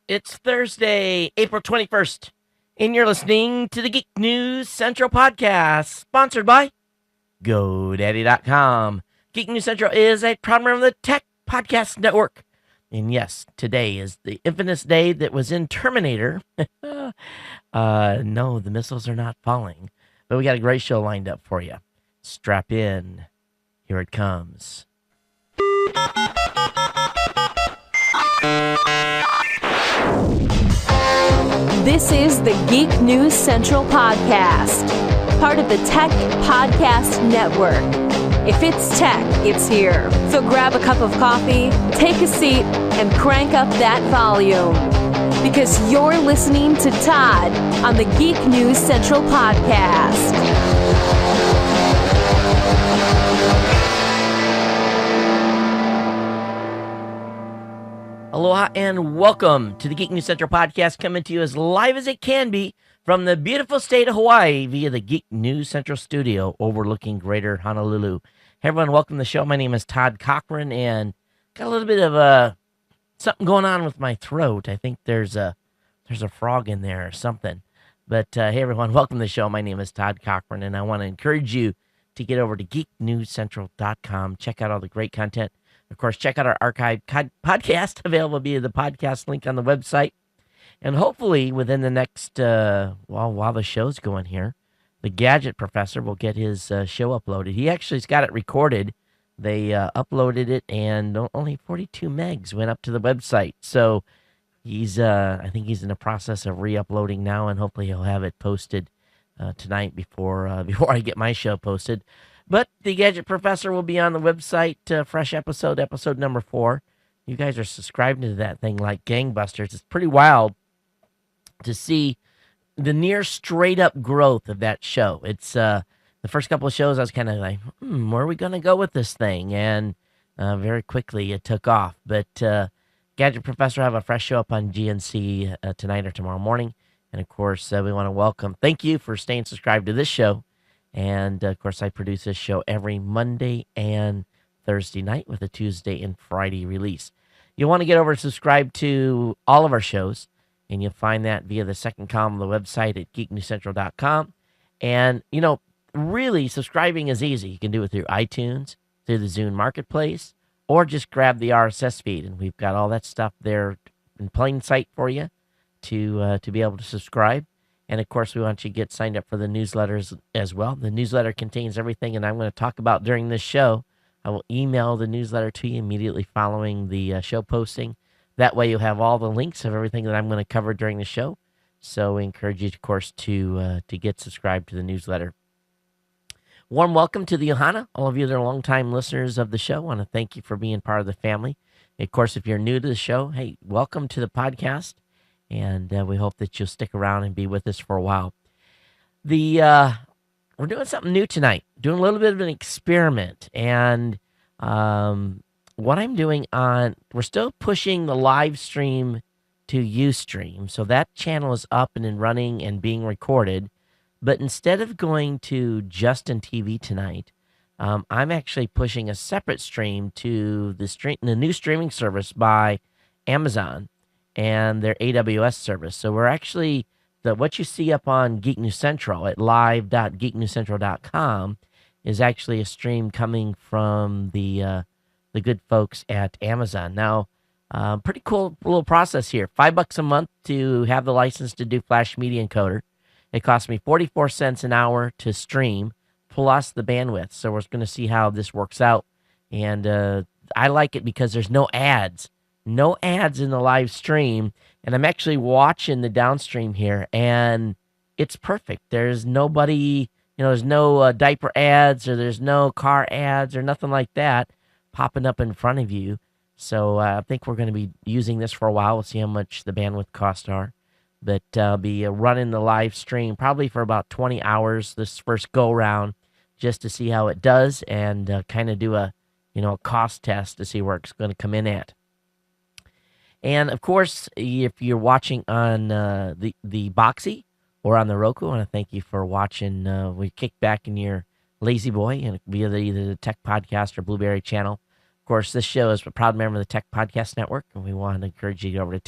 It's Thursday, April 21st, and you're listening to the Geek News Central podcast, sponsored by GoDaddy.com. Geek News Central is a proud member of the Tech Podcast Network. And yes, today is the infamous day that was in Terminator. No, the missiles are not falling, but we got a great show lined up for you. Strap in. Here it comes. This is the Geek News Central podcast, part of the Tech Podcast Network. If it's tech, it's here. So grab a cup of coffee, take a seat, and crank up that volume. Because you're listening to Todd on the Geek News Central podcast. Aloha and welcome to the Geek News Central podcast, coming to you as live as it can be from the beautiful state of Hawaii via the Geek News Central studio overlooking Greater Honolulu. Hey everyone, welcome to the show. My name is Todd Cochran, and got a little bit of something going on with my throat. I think there's a frog in there or something. But hey everyone, welcome to the show. My name is Todd Cochran, and I want to encourage you to get over to geeknewscentral.com. Check out all the great content. Of course, check out our archive podcast available via the podcast link on the website. And hopefully within the next, while the show's going here, the Gadget Professor will get his show uploaded. He actually's got it recorded. They uploaded it, and only 42 megs went up to the website. So I think he's in the process of re-uploading now, and hopefully he'll have it posted tonight before I get my show posted. But the Gadget Professor will be on the website, fresh episode number 4. You guys are subscribing to that thing like gangbusters. It's pretty wild to see the near straight up growth of that show. It's the first couple of shows I was kind of like, where are we going to go with this thing? And very quickly it took off. But Gadget Professor have a fresh show up on GNC tonight or tomorrow morning. And of course, we want to thank you for staying subscribed to this show. And, of course, I produce this show every Monday and Thursday night with a Tuesday and Friday release. You'll want to get over and subscribe to all of our shows, and you'll find that via the second column of the website at geeknewscentral.com. And, really, subscribing is easy. You can do it through iTunes, through the Zune Marketplace, or just grab the RSS feed. And we've got all that stuff there in plain sight for you to be able to subscribe. And, of course, we want you to get signed up for the newsletters as well. The newsletter contains everything, and I'm going to talk about during this show. I will email the newsletter to you immediately following the show posting. That way you'll have all the links of everything that I'm going to cover during the show. So we encourage you, of course, to get subscribed to the newsletter. Warm welcome to the Ohana. All of you that are longtime listeners of the show, I want to thank you for being part of the family. Of course, if you're new to the show, hey, welcome to the podcast. And we hope that you'll stick around and be with us for a while. We're doing something new tonight, doing a little bit of an experiment. And what I'm doing we're still pushing the live stream to Ustream. So that channel is up and running and being recorded. But instead of going to Justin TV tonight, I'm actually pushing a separate stream to the new streaming service by Amazon and their AWS service. So we're actually, what you see up on Geek News Central at live.geeknewscentral.com is actually a stream coming from the good folks at Amazon. Now, pretty cool little process here. $5 a month to have the license to do Flash Media Encoder. It costs me 44 cents an hour to stream, plus the bandwidth. So we're going to see how this works out. And I like it because there's no ads. No ads in the live stream, and I'm actually watching the downstream here, and it's perfect. There's nobody, there's no diaper ads, or there's no car ads, or nothing like that popping up in front of you. So I think we're going to be using this for a while. We'll see how much the bandwidth costs are. But I'll be running the live stream probably for about 20 hours this first go-round, just to see how it does, and kind of do a cost test to see where it's going to come in at. And, of course, if you're watching on the Boxy or on the Roku, I want to thank you for watching. We kick back in your lazy boy and via either the Tech Podcast or Blueberry channel. Of course, this show is a proud member of the Tech Podcast Network, and we want to encourage you to go over to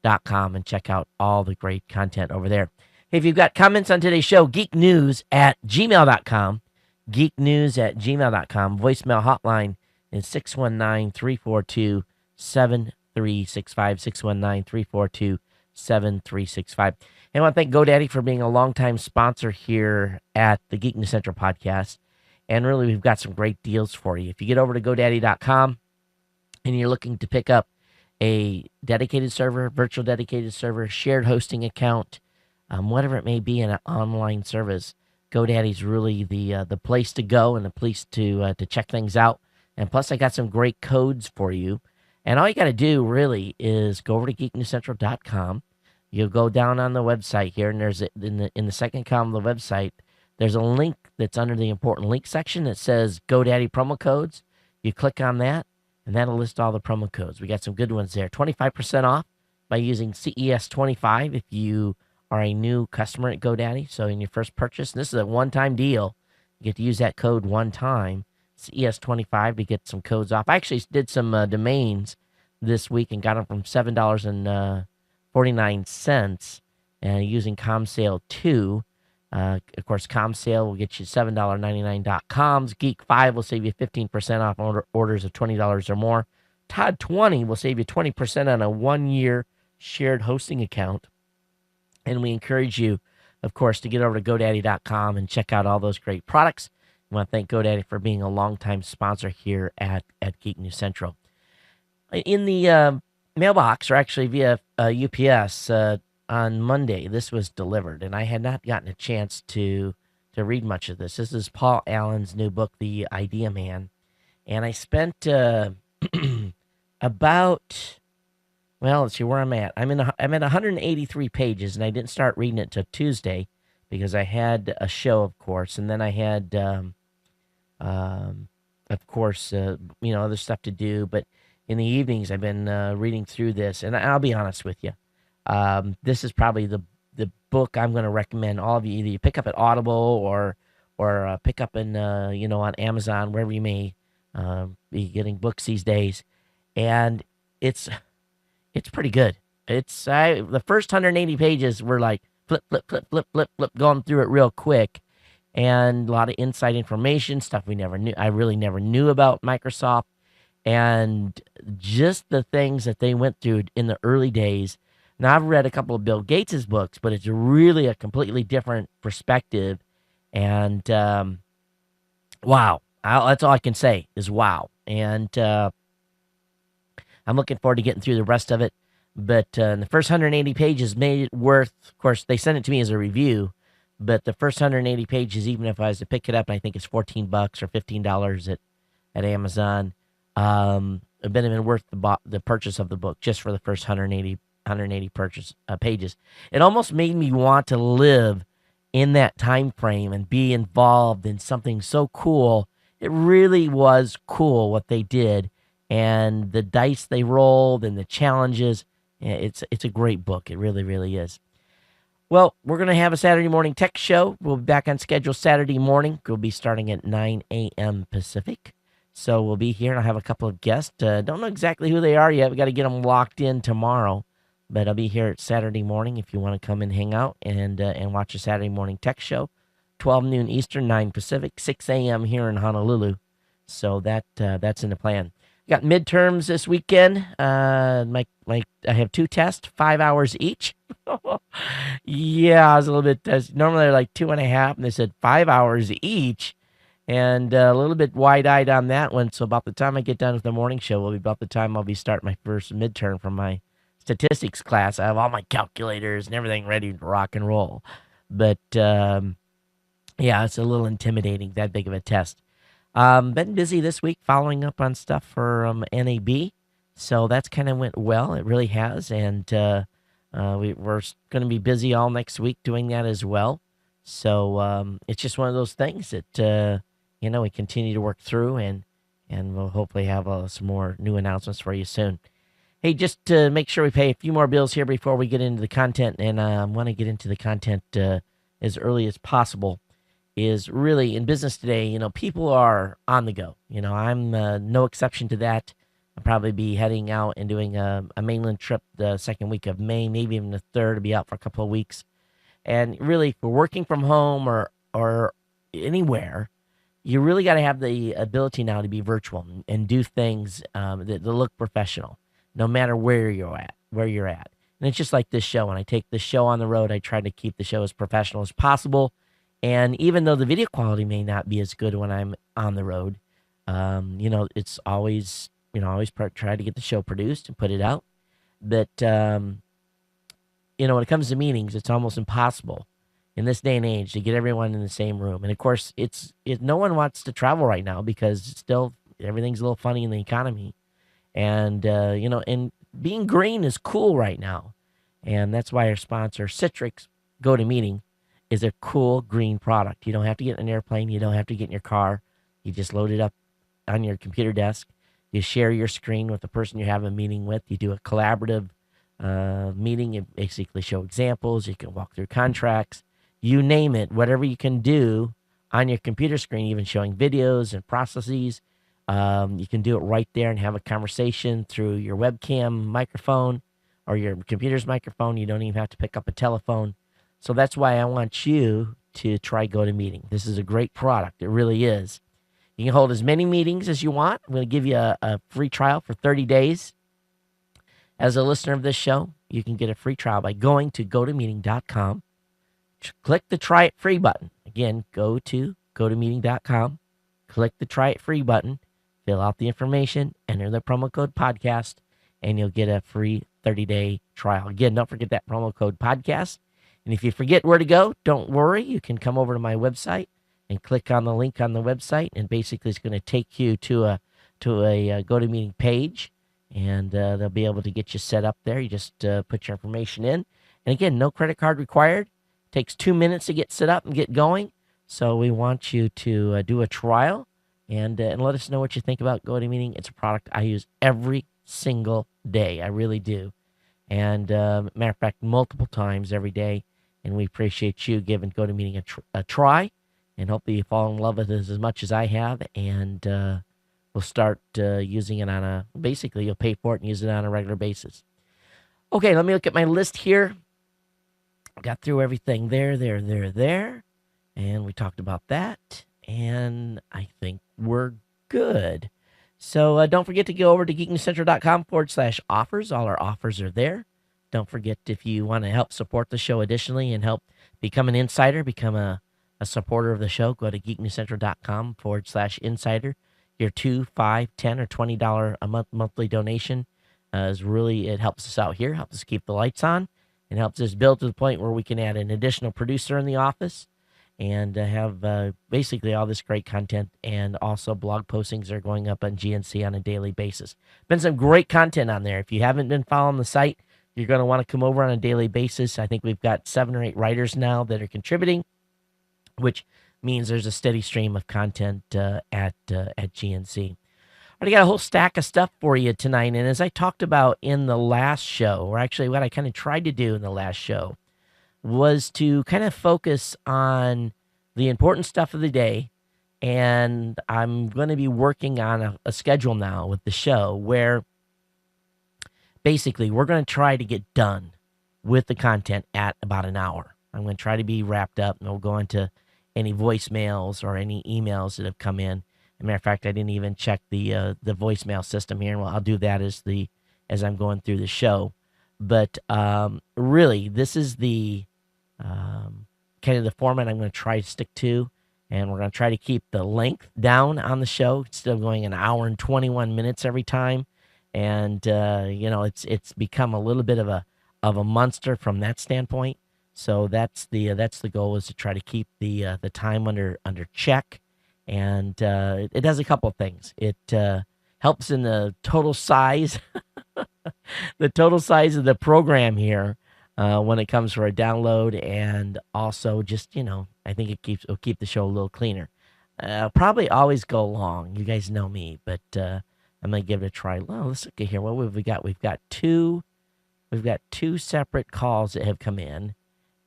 and check out all the great content over there. Hey, if you've got comments on today's show, geeknews@gmail.com, geeknews@gmail.com. Voicemail hotline is 619-342-7365, 619-342-7365. And I want to thank GoDaddy for being a longtime sponsor here at the Geek News Central podcast. And really, we've got some great deals for you. If you get over to GoDaddy.com and you're looking to pick up a dedicated server, virtual dedicated server, shared hosting account, whatever it may be in an online service, GoDaddy's really the place to go and the place to check things out. And plus, I got some great codes for you. And all you got to do really is go over to geeknewscentral.com. You'll go down on the website here, and there's in the second column of the website, there's a link that's under the important link section that says GoDaddy promo codes. You click on that, and that'll list all the promo codes. We got some good ones there. 25% off by using CES25 if you are a new customer at GoDaddy. So in your first purchase, and this is a one-time deal, you get to use that code one time, CES25, to get some codes off. I actually did some domains this week and got them from $7.49 using ComSale 2. Of course, ComSale will get you $7.99.coms. Geek 5 will save you 15% off orders of $20 or more. Todd 20 will save you 20% on a 1-year shared hosting account. And we encourage you, of course, to get over to GoDaddy.com and check out all those great products. I want to thank GoDaddy for being a longtime sponsor here at Geek News Central. In the mailbox, or actually via UPS, on Monday, this was delivered, and I had not gotten a chance to read much of this. This is Paul Allen's new book, The Idea Man, and I spent about, well, let's see where I'm at. I'm at 183 pages, and I didn't start reading it till Tuesday because I had a show, of course, and then I had, of course, other stuff to do. But in the evenings, I've been reading through this, and I'll be honest with you. This is probably the book I'm going to recommend all of you. Either you pick up at Audible or pick up in on Amazon, wherever you may be getting books these days. And it's pretty good. The first 180 pages were like flip, flip, flip, flip, flip, flip, going through it real quick, and a lot of inside information, stuff we never knew. I really never knew about Microsoft, and just the things that they went through in the early days. Now, I've read a couple of Bill Gates' books, but it's really a completely different perspective. And wow, that's all I can say is wow. And I'm looking forward to getting through the rest of it. But the first 180 pages made it worth, of course, they sent it to me as a review. But the first 180 pages, even if I was to pick it up, I think it's $14 or $15 at Amazon, it been worth the purchase of the book just for the first 180 pages. It almost made me want to live in that time frame and be involved in something so cool. It really was cool what they did, and the dice they rolled and the challenges. It's a great book. It really, really is. Well, we're going to have a Saturday morning tech show. We'll be back on schedule Saturday morning. We'll be starting at 9 a.m. Pacific. So we'll be here, and I'll have a couple of guests. Don't know exactly who they are yet. We got to get them locked in tomorrow. But I'll be here Saturday morning if you want to come and hang out and watch a Saturday morning tech show. 12 noon Eastern, 9 Pacific, 6 a.m. here in Honolulu. So that's in the plan. Got midterms this weekend. I have 2 tests, 5 hours each. Yeah, I was a little bit. Normally they're like 2.5, and they said 5 hours each, and a little bit wide-eyed on that one. So about the time I get done with the morning show, will be about the time I'll be starting my first midterm from my statistics class. I have all my calculators and everything ready to rock and roll. But yeah, it's a little intimidating, that big of a test. Been busy this week following up on stuff for NAB. So that's kind of went well. It really has. And we're going to be busy all next week doing that as well. So it's just one of those things that, we continue to work through, and we'll hopefully have some more new announcements for you soon. Hey, just to make sure we pay a few more bills here before we get into the content, and I want to get into the content as early as possible, is really in business today, people are on the go. I'm no exception to that. I'll probably be heading out and doing a mainland trip the second week of May, maybe even the third. To be out for a couple of weeks. And really, for working from home or anywhere, you really got to have the ability now to be virtual and do things that look professional, no matter where you're at. Where you're at, and it's just like this show. When I take the show on the road, I try to keep the show as professional as possible. And even though the video quality may not be as good when I'm on the road, it's always try to get the show produced and put it out. But when it comes to meetings, it's almost impossible in this day and age to get everyone in the same room. And of course, no one wants to travel right now because still everything's a little funny in the economy. And and being green is cool right now. And that's why our sponsor, Citrix GoToMeeting, is a cool green product. You don't have to get in an airplane. You don't have to get in your car. You just load it up on your computer desk. You share your screen with the person you're having a meeting with. You do a collaborative meeting. You basically show examples. You can walk through contracts. You name it. Whatever you can do on your computer screen, even showing videos and processes. You can do it right there and have a conversation through your webcam microphone or your computer's microphone. You don't even have to pick up a telephone. So that's why I want you to try GoToMeeting. This is a great product. It really is. You can hold as many meetings as you want. I'm going to give you a free trial for 30 days. As a listener of this show, you can get a free trial by going to GoToMeeting.com. Click the Try It Free button. Again, go to GoToMeeting.com. Click the Try It Free button. Fill out the information. Enter the promo code podcast. And you'll get a free 30-day trial. Again, don't forget that promo code podcast. And if you forget where to go, don't worry. You can come over to my website and click on the link on the website. And basically, it's going to take you to a GoToMeeting page. And they'll be able to get you set up there. You just put your information in. And again, no credit card required. Takes 2 minutes to get set up and get going. So we want you to do a trial and let us know what you think about GoToMeeting. It's a product I use every single day. I really do. And matter of fact, multiple times every day. And we appreciate you giving GoToMeeting a try. And hopefully you fall in love with it as much as I have. And we'll start using it basically you'll pay for it and use it on a regular basis. Okay, let me look at my list here. Got through everything there. And we talked about that. And I think we're good. So don't forget to go over to geeknewscentral.com/offers. All our offers are there. Don't forget, if you want to help support the show additionally and help become an insider, become a supporter of the show, go to geeknewscentral.com/insider. Your $2, $5, $10, or $20 a monthly donation it helps us out here, helps us keep the lights on, and helps us build to the point where we can add an additional producer in the office and have basically all this great content. And also blog postings are going up on GNC on a daily basis. Been some great content on there. If you haven't been following the site, you're going to want to come over on a daily basis. I think we've got 7 or 8 writers now that are contributing, which means there's a steady stream of content at GNC. I got a whole stack of stuff for you tonight. And as I talked about in the last show, or actually what I kind of tried to do in the last show, was to kind of focus on the important stuff of the day. And I'm going to be working on a schedule now with the show where basically we're going to try to get done with the content at about an hour. I'm going to try to be wrapped up, and we'll go into any voicemails or any emails that have come in. As a matter of fact, I didn't even check the voicemail system here. Well, I'll do that as I'm going through the show. But really, this is the kind of the format I'm going to try to stick to, and we're going to try to keep the length down on the show. It's still going an hour and 21 minutes every time, and it's become a little bit of a monster from that standpoint. So that's the goal, is to try to keep the time under check. And it does a couple of things. It helps in the total size, the total size of the program here when it comes for a download, and also just I think it'll keep the show a little cleaner. Probably always go long. You guys know me, but I'm gonna give it a try. Well, let's look at here. What have we got? We've got two separate calls that have come in,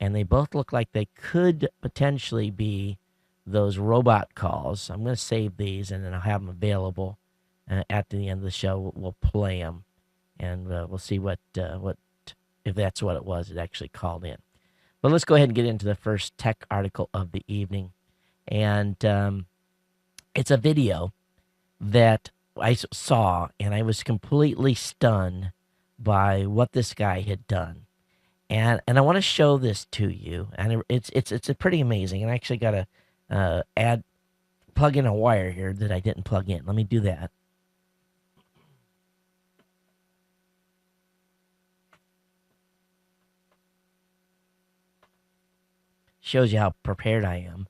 and they both look like they could potentially be those robot calls. I'm going to save these, and then I'll have them available. at the end of the show, we'll play them, and we'll see what if that's what it was. It actually called in. But let's go ahead and get into the first tech article of the evening, and it's a video that I saw, and I was completely stunned by what this guy had done. And I want to show this to you, and it's a pretty amazing. And I actually got to plug in a wire here that I didn't plug in. Let me do that. Shows you how prepared I am.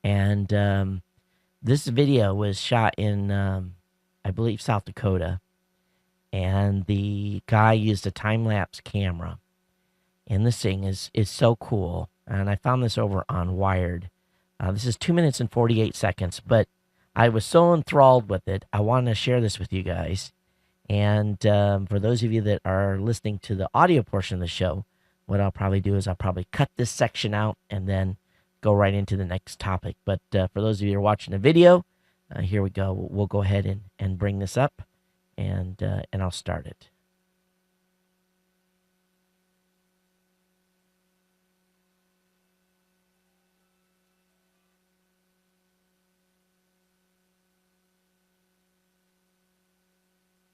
And this video was shot in, I believe, South Dakota. And the guy used a time-lapse camera. And this thing is so cool. And I found this over on Wired. This is 2 minutes and 48 seconds. But I was so enthralled with it, I wanted to share this with you guys. And for those of you that are listening to the audio portion of the show, what I'll probably do is I'll probably cut this section out and then go right into the next topic. But for those of you who are watching the video, here we go. We'll go ahead and bring this up, and I'll start it.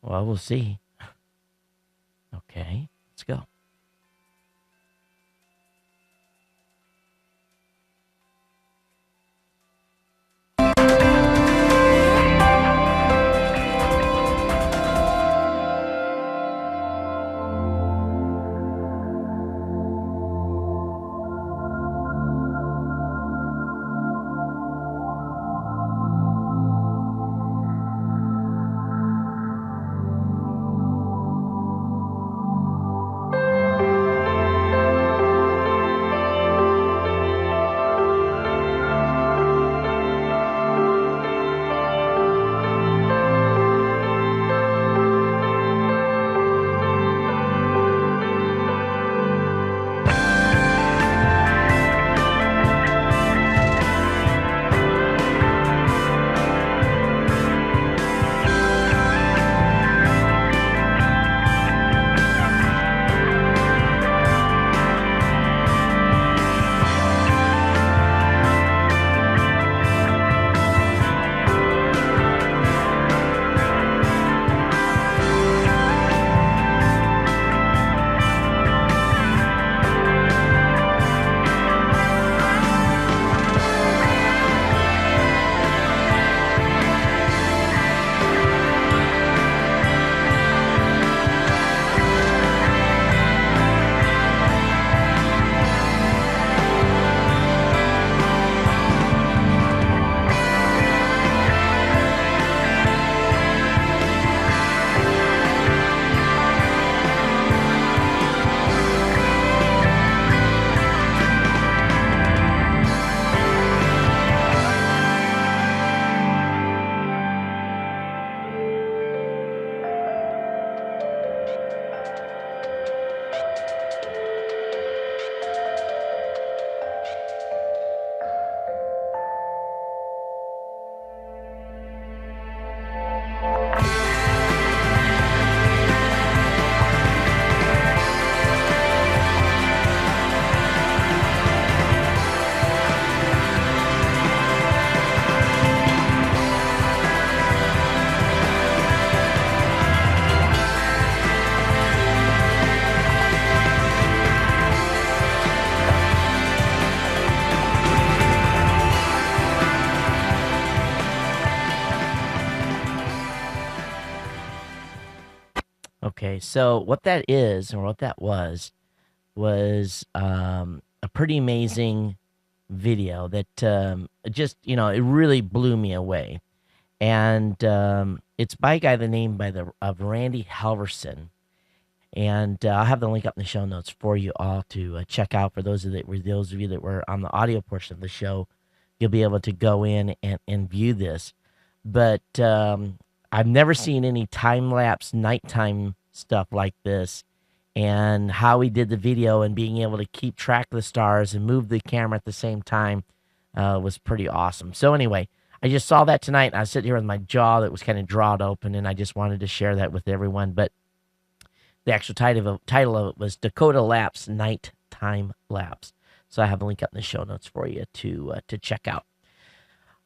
Well, we'll see. Okay, let's go. Okay, so what that is, or what that was a pretty amazing video that just, it really blew me away. And it's by a guy of Randy Halverson. And I'll have the link up in the show notes for you all to check out. For those of you that were on the audio portion of the show, you'll be able to go in and view this. But I've never seen any time-lapse nighttime stuff like this. And how he did the video and being able to keep track of the stars and move the camera at the same time was pretty awesome. So anyway, I just saw that tonight. I was sitting here with my jaw that was kind of drawed open, and I just wanted to share that with everyone. But the actual title of it was Dakota Lapse Nighttime Lapse. So I have a link up in the show notes for you to check out.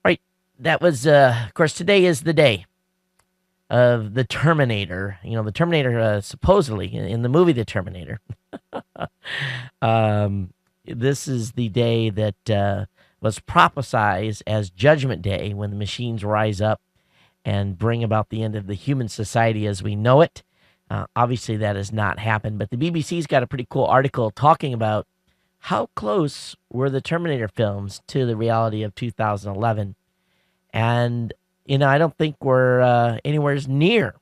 All right, that was of course today is the day of the Terminator. You know, the Terminator supposedly in the movie The Terminator. This is the day that was prophesized as Judgment Day, when the machines rise up and bring about the end of the human society as we know it. Obviously, that has not happened, but the BBC's got a pretty cool article talking about how close were the Terminator films to the reality of 2011. And, you know, I don't think we're anywhere near.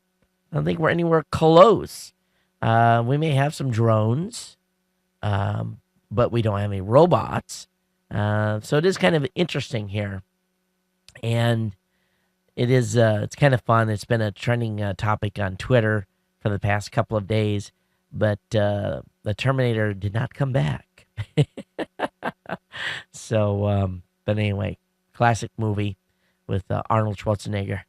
I don't think we're anywhere close. We may have some drones, but we don't have any robots. So it is kind of interesting here. And it's kind of fun. It's been a trending topic on Twitter for the past couple of days, but the Terminator did not come back. So, but anyway, classic movie with Arnold Schwarzenegger.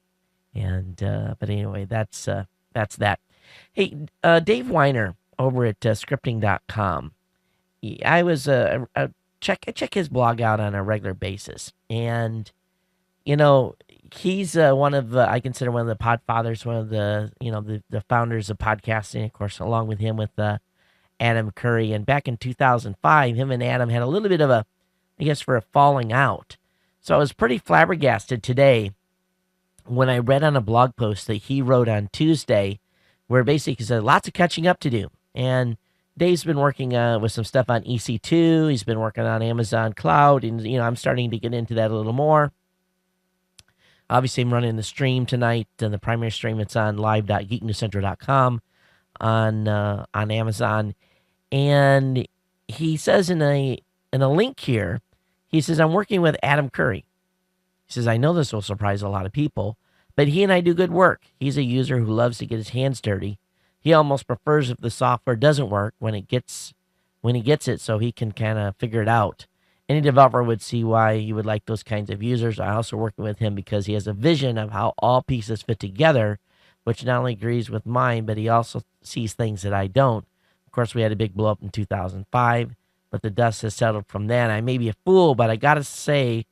And, but anyway, that's that. Hey, Dave Weiner over at scripting.com. I check his blog out on a regular basis. And, you know, he's one of I consider one of the podfathers, one of the, you know, the founders of podcasting, of course, along with him with Adam Curry. And back in 2005, him and Adam had a little bit of a, I guess, for a falling out. So I was pretty flabbergasted today when I read on a blog post that he wrote on Tuesday, where basically he said lots of catching up to do. And Dave's been working with some stuff on EC2. He's been working on Amazon Cloud, and, you know, I'm starting to get into that a little more. Obviously, I'm running the stream tonight, and the primary stream, it's on live.geeknewscentral.com on Amazon. And he says in a link here, he says, I'm working with Adam Curry. He says, I know this will surprise a lot of people, but he and I do good work. He's a user who loves to get his hands dirty. He almost prefers if the software doesn't work when he gets it, so he can kind of figure it out. Any developer would see why you would like those kinds of users. I also working with him because he has a vision of how all pieces fit together, which not only agrees with mine, but he also sees things that I don't. Of course, we had a big blow up in 2005, but the dust has settled from then. I may be a fool, but I got to say,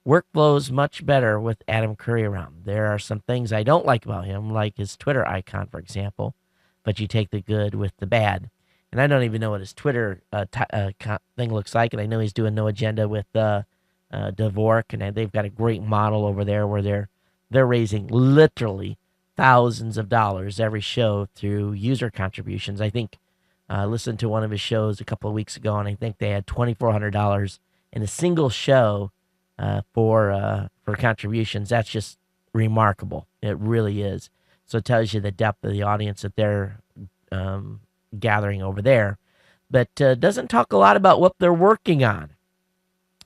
work flows much better with Adam Curry around. There are some things I don't like about him, like his Twitter icon, for example, but you take the good with the bad. And I don't even know what his Twitter thing looks like, and I know he's doing No Agenda with Dvorak, and they've got a great model over there where they're raising literally thousands of dollars every show through user contributions. I think I listened to one of his shows a couple of weeks ago, and I think they had $2,400 in a single show for contributions. That's just remarkable. It really is. So it tells you the depth of the audience that they're gathering over there, but doesn't talk a lot about what they're working on.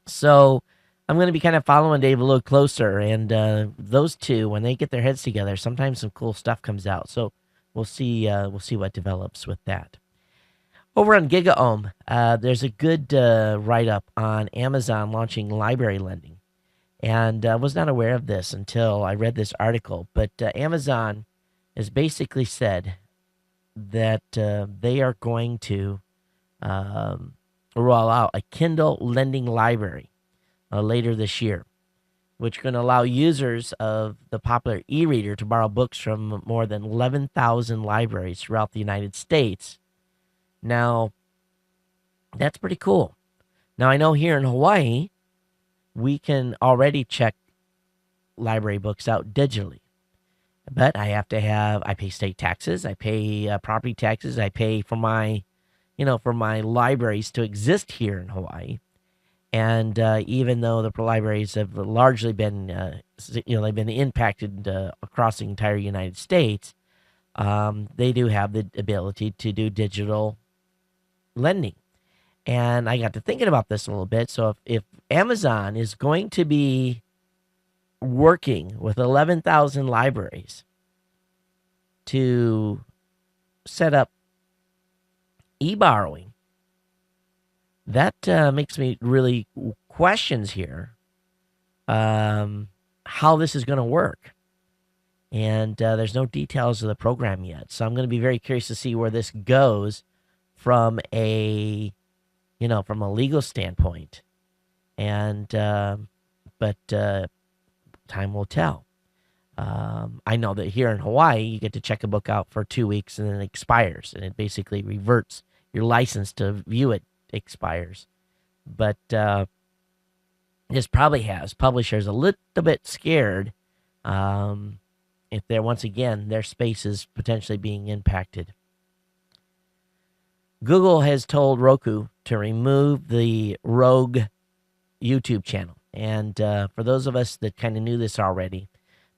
So I'm going to be kind of following Dave a little closer, and those two, when they get their heads together, sometimes some cool stuff comes out. So we'll see what develops with that. Over on GigaOM, there's a good write-up on Amazon launching library lending. And I was not aware of this until I read this article. But Amazon has basically said that they are going to roll out a Kindle lending library later this year, which is going to allow users of the popular e-reader to borrow books from more than 11,000 libraries throughout the United States. Now, that's pretty cool. Now, I know here in Hawaii, we can already check library books out digitally. But I pay state taxes, I pay property taxes, I pay for my libraries to exist here in Hawaii. And even though the libraries have largely been, they've been impacted across the entire United States, they do have the ability to do digital lending. And I got to thinking about this a little bit. So if Amazon is going to be working with 11,000 libraries to set up e-borrowing, that makes me really questions here. How how this is going to work. And there's no details of the program yet. So I'm going to be very curious to see where this goes from a, from a legal standpoint. And, but time will tell. I know that here in Hawaii, you get to check a book out for 2 weeks and then it expires, and it basically reverts your license to view it expires. But this probably has publishers a little bit scared if they're, once again, their space is potentially being impacted. Google has told Roku to remove the Rogue YouTube channel. And for those of us that kind of knew this already,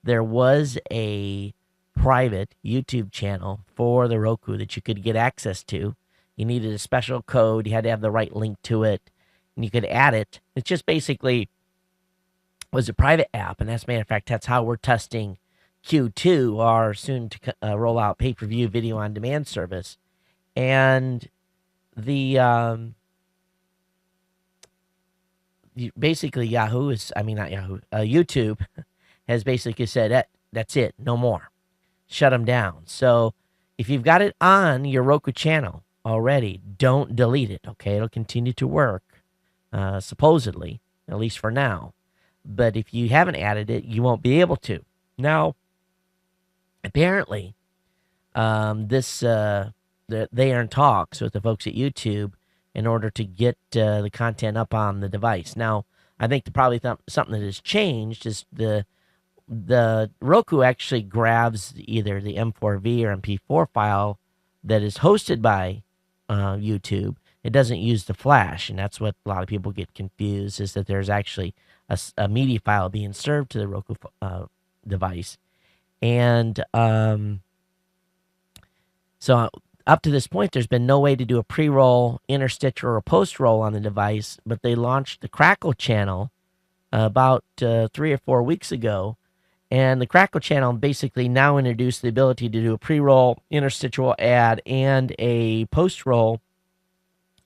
there was a private YouTube channel for the Roku that you could get access to. You needed a special code. You had to have the right link to it, and you could add it. It just basically was a private app, and as a matter of fact, that's how we're testing Q2, our soon to roll out pay-per-view video on demand service. And the basically YouTube has basically said that's it, no more, shut them down. So if you've got it on your Roku channel already, don't delete it. Okay, it'll continue to work, supposedly, at least for now. But if you haven't added it, you won't be able to. Now, apparently, they are in talks with the folks at YouTube in order to get the content up on the device. Now, I think something that has changed is the Roku actually grabs either the M4V or MP4 file that is hosted by YouTube. It doesn't use the flash, and that's what a lot of people get confused, is that there's actually a media file being served to the Roku device. And so up to this point, there's been no way to do a pre-roll, interstitch, or a post-roll on the device, but they launched the Crackle channel about 3 or 4 weeks ago. And the Crackle channel basically now introduced the ability to do a pre-roll, interstitial ad, and a post-roll.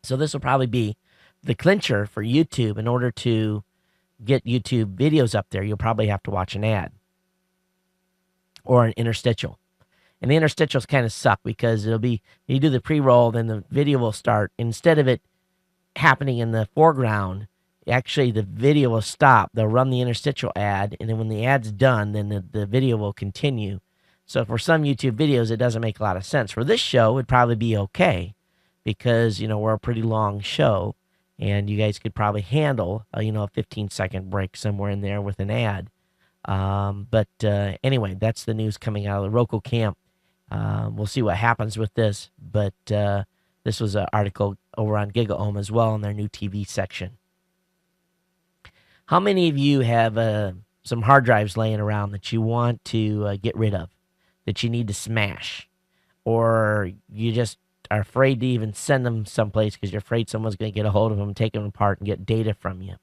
So this will probably be the clincher for YouTube. In order to get YouTube videos up there, you'll probably have to watch an ad or an interstitial. And the interstitials kind of suck because it'll be, you do the pre-roll, then the video will start. Instead of it happening in the foreground, actually the video will stop. They'll run the interstitial ad, and then when the ad's done, then the video will continue. So for some YouTube videos, it doesn't make a lot of sense. For this show, it would probably be okay because, we're a pretty long show, and you guys could probably handle, a 15-second break somewhere in there with an ad. But anyway, that's the news coming out of the Roku camp. We'll see what happens with this, but this was an article over on GigaOM as well in their new TV section. How many of you have some hard drives laying around that you want to get rid of, that you need to smash, or you just are afraid to even send them someplace because you're afraid someone's going to get a hold of them, take them apart, and get data from you?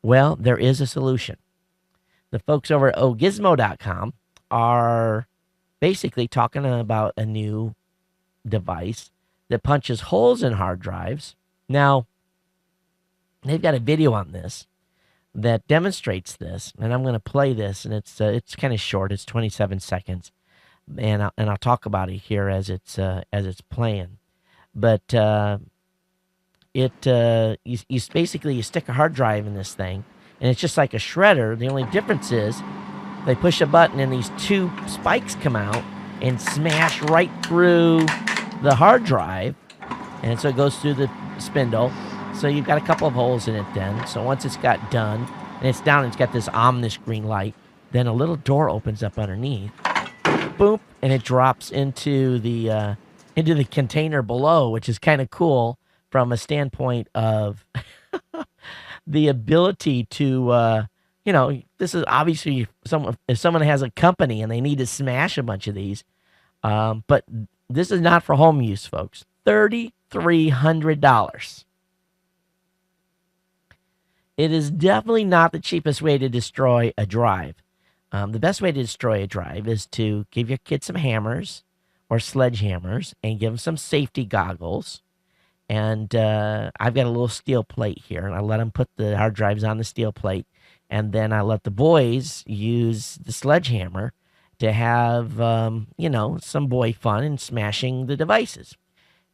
Well, there is a solution. The folks over at Ogizmo.com are basically talking about a new device that punches holes in hard drives. Now, they've got a video on this that demonstrates this, and I'm going to play this, and it's kind of short. It's 27 seconds, and I'll talk about it here as it's playing. But you basically you stick a hard drive in this thing, and it's just like a shredder. The only difference is they push a button, and these two spikes come out and smash right through the hard drive, and so it goes through the spindle. So you've got a couple of holes in it then. So once it's got done, and it's down, and it's got this ominous green light, then a little door opens up underneath. Boop, and it drops into the container below, which is kind of cool from a standpoint of the ability to, this is obviously if someone has a company and they need to smash a bunch of these, but this is not for home use, folks. $3,300. It is definitely not the cheapest way to destroy a drive. The best way to destroy a drive is to give your kids some hammers or sledgehammers and give them some safety goggles. And I've got a little steel plate here, and I let them put the hard drives on the steel plate. and then I let the boys use the sledgehammer to have some boy fun and smashing the devices.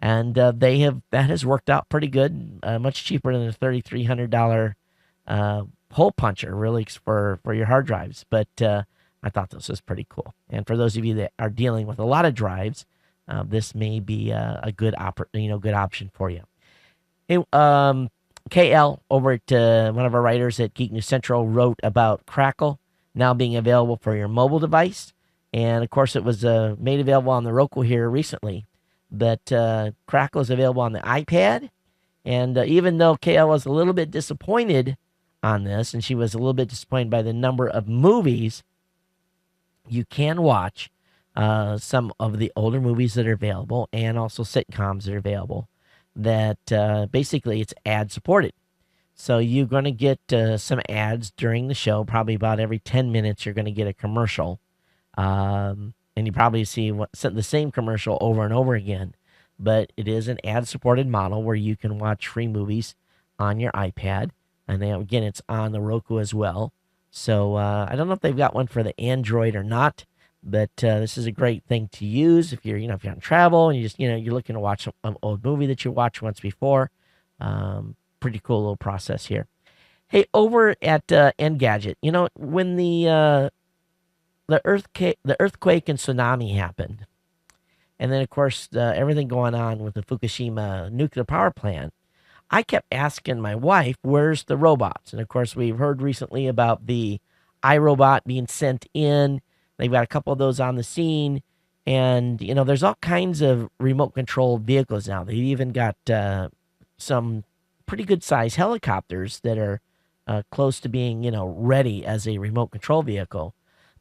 And that has worked out pretty good, much cheaper than a $3,300 hole puncher, really, for your hard drives. But I thought this was pretty cool. And for those of you that are dealing with a lot of drives, this may be a good good option for you. Hey, KL over at one of our writers at Geek News Central wrote about Crackle now being available for your mobile device, and of course it was made available on the Roku here recently. But Crackle is available on the iPad, and even though KL was a little bit disappointed on this, and she was a little bit disappointed by the number of movies, you can watch some of the older movies that are available, and also sitcoms that are available. That basically it's ad supported. So you're going to get some ads during the show. Probably about every 10 minutes, you're going to get a commercial. And you probably see the same commercial over and over again. But it is an ad supported model where you can watch free movies on your iPad. And then again, it's on the Roku as well. So I don't know if they've got one for the Android or not. But this is a great thing to use if you're on travel and you're looking to watch an old movie that you watched once before. Pretty cool little process here. Hey, over at Engadget, when the earthquake and tsunami happened, and then of course everything going on with the Fukushima nuclear power plant, I kept asking my wife, "Where's the robots?" And of course, we've heard recently about the iRobot being sent in. They've got a couple of those on the scene. And, there's all kinds of remote controlled vehicles now. They've even got some pretty good sized helicopters that are close to being, ready as a remote control vehicle.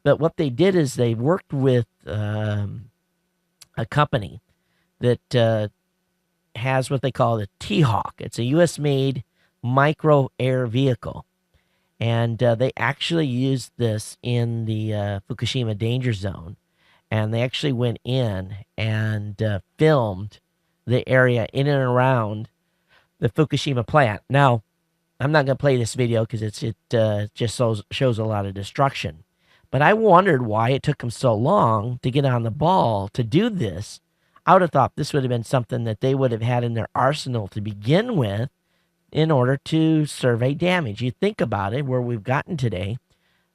But what they did is they worked with a company that has what they call the T-Hawk. It's a U.S. made micro air vehicle. And they actually used this in the Fukushima danger zone. And they actually went in and filmed the area in and around the Fukushima plant. Now, I'm not going to play this video because it just shows a lot of destruction. But I wondered why it took them so long to get on the ball to do this. I would have thought this would have been something that they would have had in their arsenal to begin with, in order to survey damage. You think about it, where we've gotten today.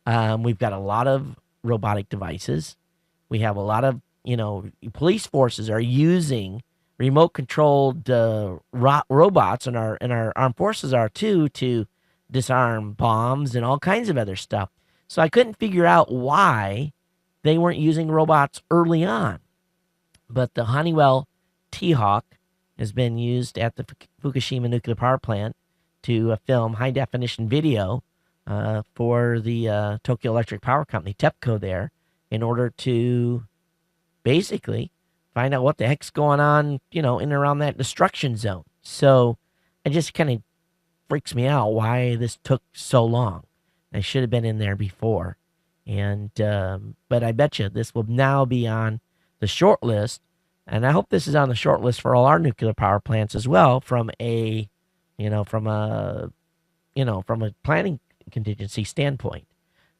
We've got a lot of robotic devices. We have a lot of, police forces are using remote controlled robots, and our armed forces are too, to disarm bombs and all kinds of other stuff. So I couldn't figure out why they weren't using robots early on. But the Honeywell T-Hawk has been used at the Fukushima nuclear power plant to film high-definition video for the Tokyo Electric Power Company, TEPCO, there, in order to basically find out what the heck's going on, in and around that destruction zone. So it just kind of freaks me out why this took so long. I should have been in there before. And but I bet you this will now be on the short list. And I hope this is on the short list for all our nuclear power plants as well, from a planning contingency standpoint.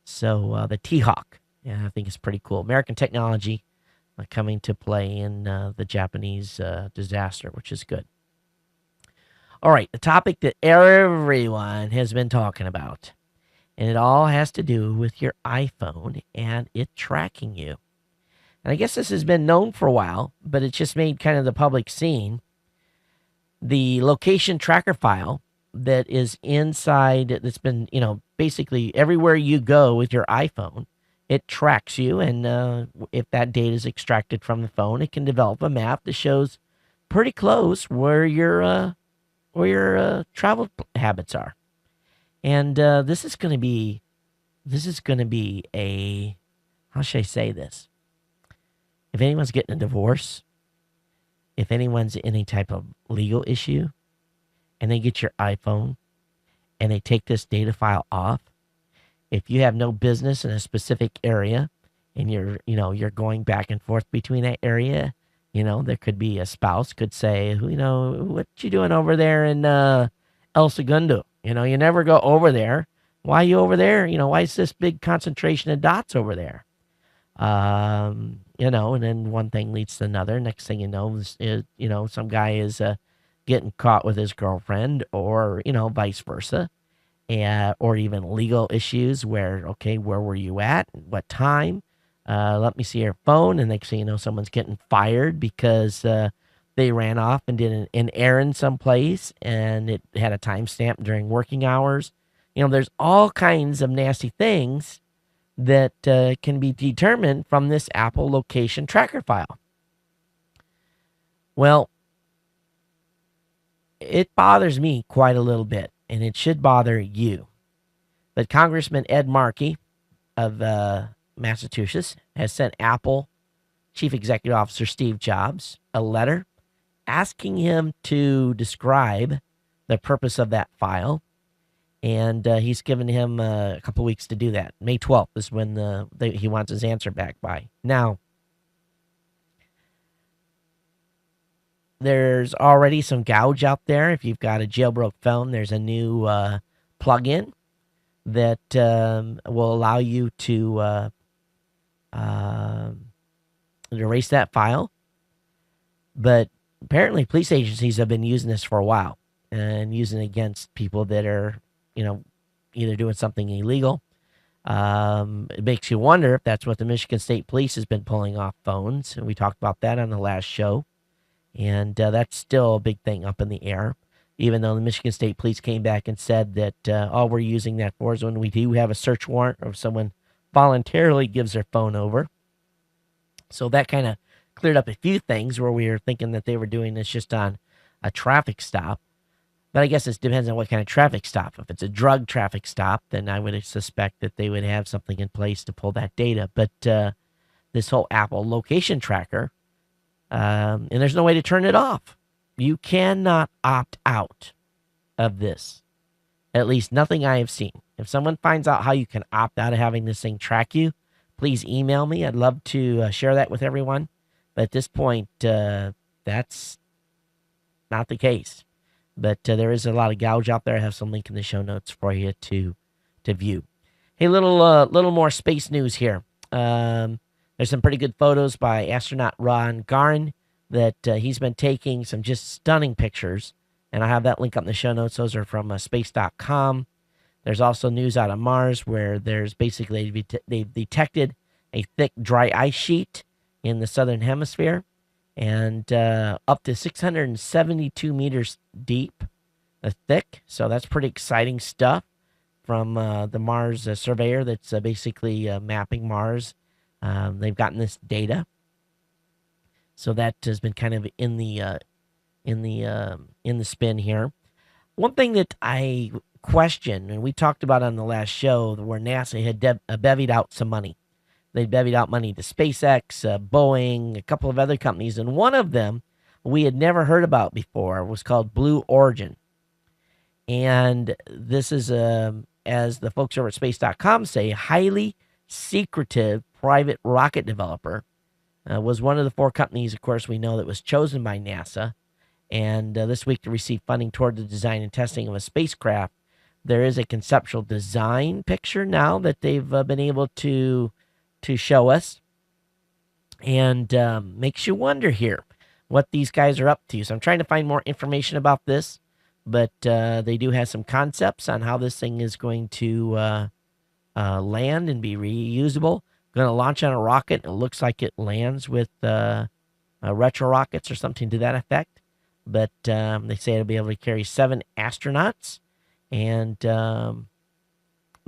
So the T-Hawk, yeah, I think it's pretty cool. American technology coming to play in the Japanese disaster, which is good. All right, the topic that everyone has been talking about, and it all has to do with your iPhone and it tracking you. And I guess this has been known for a while, but it's just made kind of the public scene. The location tracker file that is inside, that's been, basically everywhere you go with your iPhone, it tracks you. And if that data is extracted from the phone, it can develop a map that shows pretty close where your travel habits are. And this is going to be a, how should I say this? If anyone's getting a divorce, if anyone's in any type of legal issue, and they get your iPhone and they take this data file off, if you have no business in a specific area and you're going back and forth between that area, there could be a spouse could say, what you doing over there in El Segundo? You never go over there. Why are you over there? Why is this big concentration of dots over there? And then one thing leads to another. Next thing you know, some guy is getting caught with his girlfriend, or vice versa, or even legal issues where, okay, where were you at? What time? Let me see your phone. And next thing you know, someone's getting fired because they ran off and did an errand someplace, and it had a timestamp during working hours. There's all kinds of nasty things that can be determined from this Apple location tracker file. Well, it bothers me quite a little bit, and it should bother you. But Congressman Ed Markey of Massachusetts has sent Apple Chief Executive Officer Steve Jobs a letter asking him to describe the purpose of that file. And he's given him a couple weeks to do that. May 12th is when he wants his answer back by. Now, there's already some gouge out there. If you've got a jailbroke phone, there's a new plug-in that will allow you to erase that file. But apparently police agencies have been using this for a while and using it against people that are, either doing something illegal. It makes you wonder if that's what the Michigan State Police has been pulling off phones. And we talked about that on the last show. And that's still a big thing up in the air, even though the Michigan State Police came back and said that all we're using that for is when we do have a search warrant or someone voluntarily gives their phone over. So that kind of cleared up a few things where we were thinking that they were doing this just on a traffic stop. But I guess it depends on what kind of traffic stop. If it's a drug traffic stop, then I would suspect that they would have something in place to pull that data. But this whole Apple location tracker, and there's no way to turn it off. You cannot opt out of this. At least nothing I have seen. If someone finds out how you can opt out of having this thing track you, please email me. I'd love to share that with everyone. But at this point, that's not the case. But there is a lot of gouge out there. I have some link in the show notes for you to view. Hey, little more space news here. There's some pretty good photos by astronaut Ron Garan that he's been taking some just stunning pictures. And I have that link up in the show notes. Those are from space.com. There's also news out of Mars where there's basically, they've detected a thick, dry ice sheet in the southern hemisphere, and up to 672 meters deep, thick. So that's pretty exciting stuff from the Mars surveyor that's basically mapping Mars. They've gotten this data, so that has been kind of in the spin here. One thing that I question, and we talked about on the last show, where NASA had bevied out some money. They bevied out money to SpaceX, Boeing, a couple of other companies, and one of them we had never heard about before was called Blue Origin. And this is, as the folks over at space.com say, highly secretive private rocket developer. Was one of the 4 companies, of course, we know that was chosen by NASA. And this week to receive funding toward the design and testing of a spacecraft. There is a conceptual design picture now that they've been able to show us, and makes you wonder here what these guys are up to. So I'm trying to find more information about this, but they do have some concepts on how this thing is going to land and be reusable. Going to launch on a rocket. It looks like it lands with retro rockets or something to that effect. But they say it'll be able to carry 7 astronauts, and it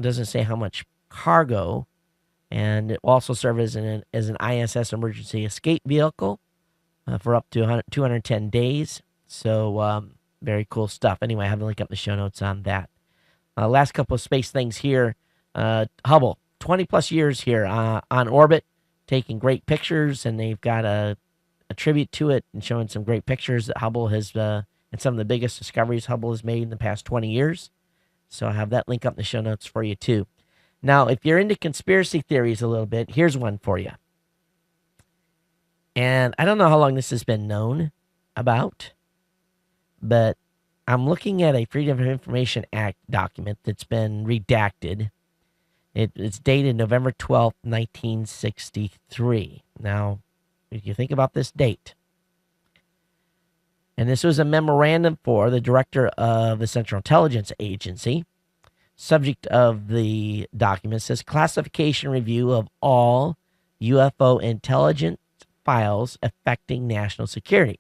doesn't say how much cargo. And it will also serve as an ISS emergency escape vehicle for up to 210 days. So very cool stuff. Anyway, I have a link up in the show notes on that. Last couple of space things here. Hubble, 20 plus years here on orbit, taking great pictures, and they've got a tribute to it and showing some great pictures that Hubble has, and some of the biggest discoveries Hubble has made in the past 20 years. So I have that link up in the show notes for you too. Now, if you're into conspiracy theories a little bit, here's one for you. And I don't know how long this has been known about, but I'm looking at a Freedom of Information Act document that's been redacted. It's dated November 12th, 1963. Now, if you think about this date, and this was a memorandum for the director of the Central Intelligence Agency. Subject of the document says classification review of all UFO intelligence files affecting national security.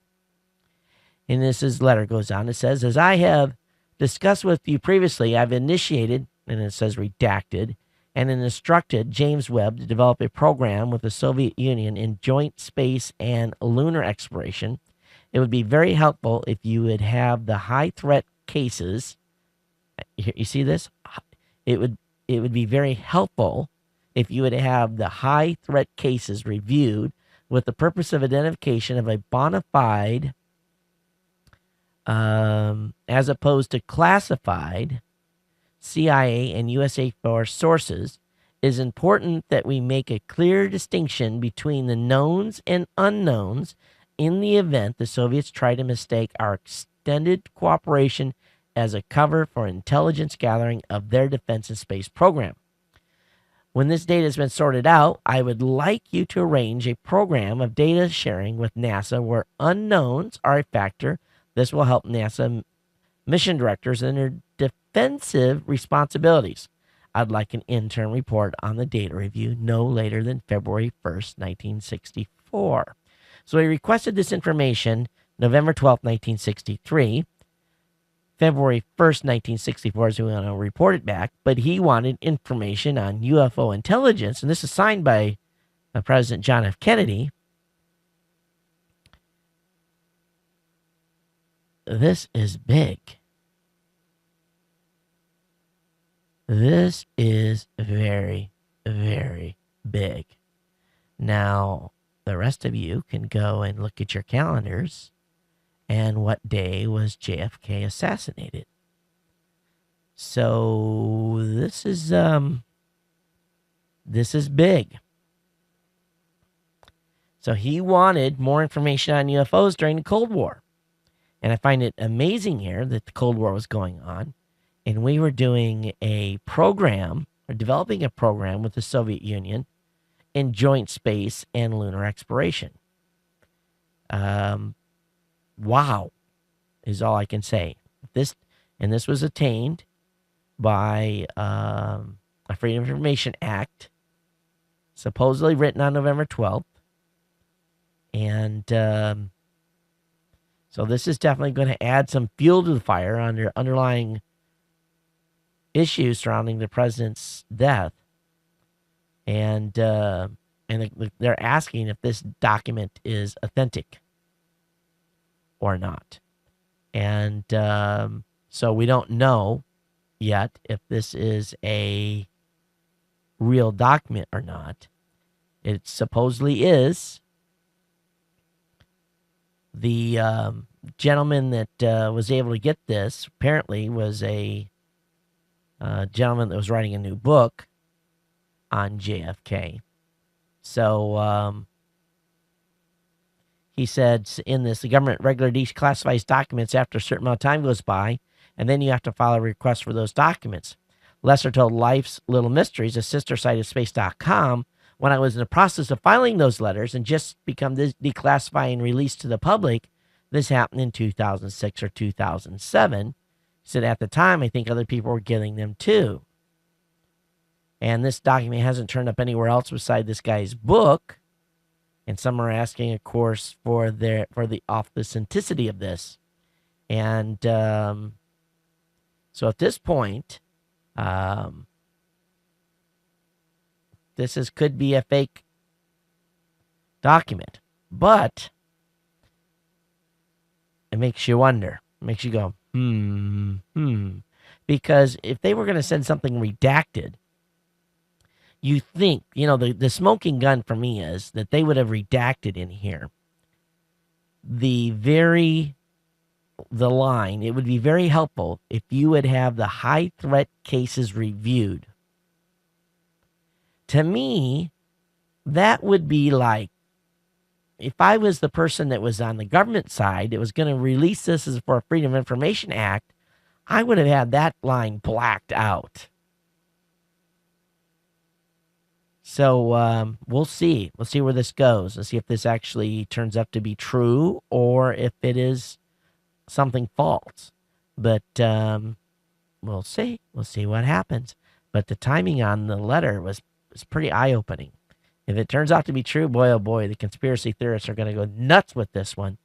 And this letter goes on. It says, as I have discussed with you previously, I've initiated, and it says redacted, and instructed James Webb to develop a program with the Soviet Union in joint space and lunar exploration. It would be very helpful if you would have the high threat cases. You see this? It would be very helpful if you would have the high threat cases reviewed with the purpose of identification of a bona fide, as opposed to classified CIA and USA Force sources. It is important that we make a clear distinction between the knowns and unknowns in the event the Soviets try to mistake our extended cooperation as a cover for intelligence gathering of their defense and space program. When this data has been sorted out, I would like you to arrange a program of data sharing with NASA where unknowns are a factor. This will help NASA mission directors in their defensive responsibilities. I'd like an interim report on the data review no later than February 1st, 1964. So he requested this information November 12th, 1963. February 1st, 1964 is when we want to report it back, but he wanted information on UFO intelligence, and this is signed by President John F. Kennedy. This is big. This is very, very big. Now, the rest of you can go and look at your calendars and what day was JFK assassinated. So this is big. So he wanted more information on UFOs during the Cold War. And I find it amazing here that the Cold War was going on, and we were doing a program, or developing a program with the Soviet Union in joint space and lunar exploration. Wow, is all I can say. This was attained by a Freedom of Information Act, supposedly written on November 12th. And so this is definitely going to add some fuel to the fire on their underlying issues surrounding the president's death. And they're asking if this document is authentic or not. And so we don't know yet if this is a real document or not. It supposedly is. The gentleman that was able to get this apparently was a gentleman that was writing a new book on JFK. So he said in this, the government regularly declassifies documents after a certain amount of time goes by, and then you have to file a request for those documents. Lesser told Life's Little Mysteries, a sister site of space.com, when I was in the process of filing those letters and just become declassified and released to the public. This happened in 2006 or 2007. He said at the time, I think other people were getting them too. And this document hasn't turned up anywhere else beside this guy's book. And some are asking, of course, for the authenticity of this. And so at this point, this could be a fake document, but it makes you wonder. It makes you go, because if they were going to send something redacted, you think, the smoking gun for me is that they would have redacted in here the line. It would be very helpful if you would have the high threat cases reviewed. To me, that would be like if I was the person that was on the government side that was going to release this as for a Freedom of Information Act, I would have had that line blacked out. So we'll see. We'll see where this goes. We'll see if this actually turns out to be true or if it is something false. But we'll see. We'll see what happens. But the timing on the letter was pretty eye-opening. If it turns out to be true, boy, oh boy, the conspiracy theorists are going to go nuts with this one.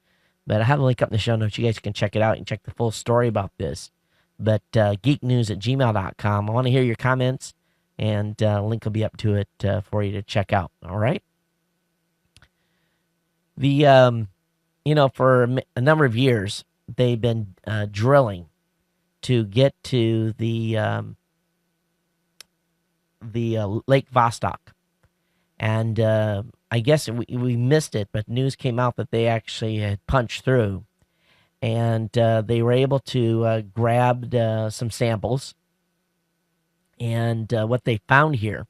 But I have a link up in the show notes. You guys can check it out and check the full story about this. But geeknews@gmail.com. I want to hear your comments, and link will be up to it for you to check out. All right? For a number of years, they've been drilling to get to the Lake Vostok. And I guess we missed it, but news came out that they actually had punched through. And they were able to grab some samples. And what they found here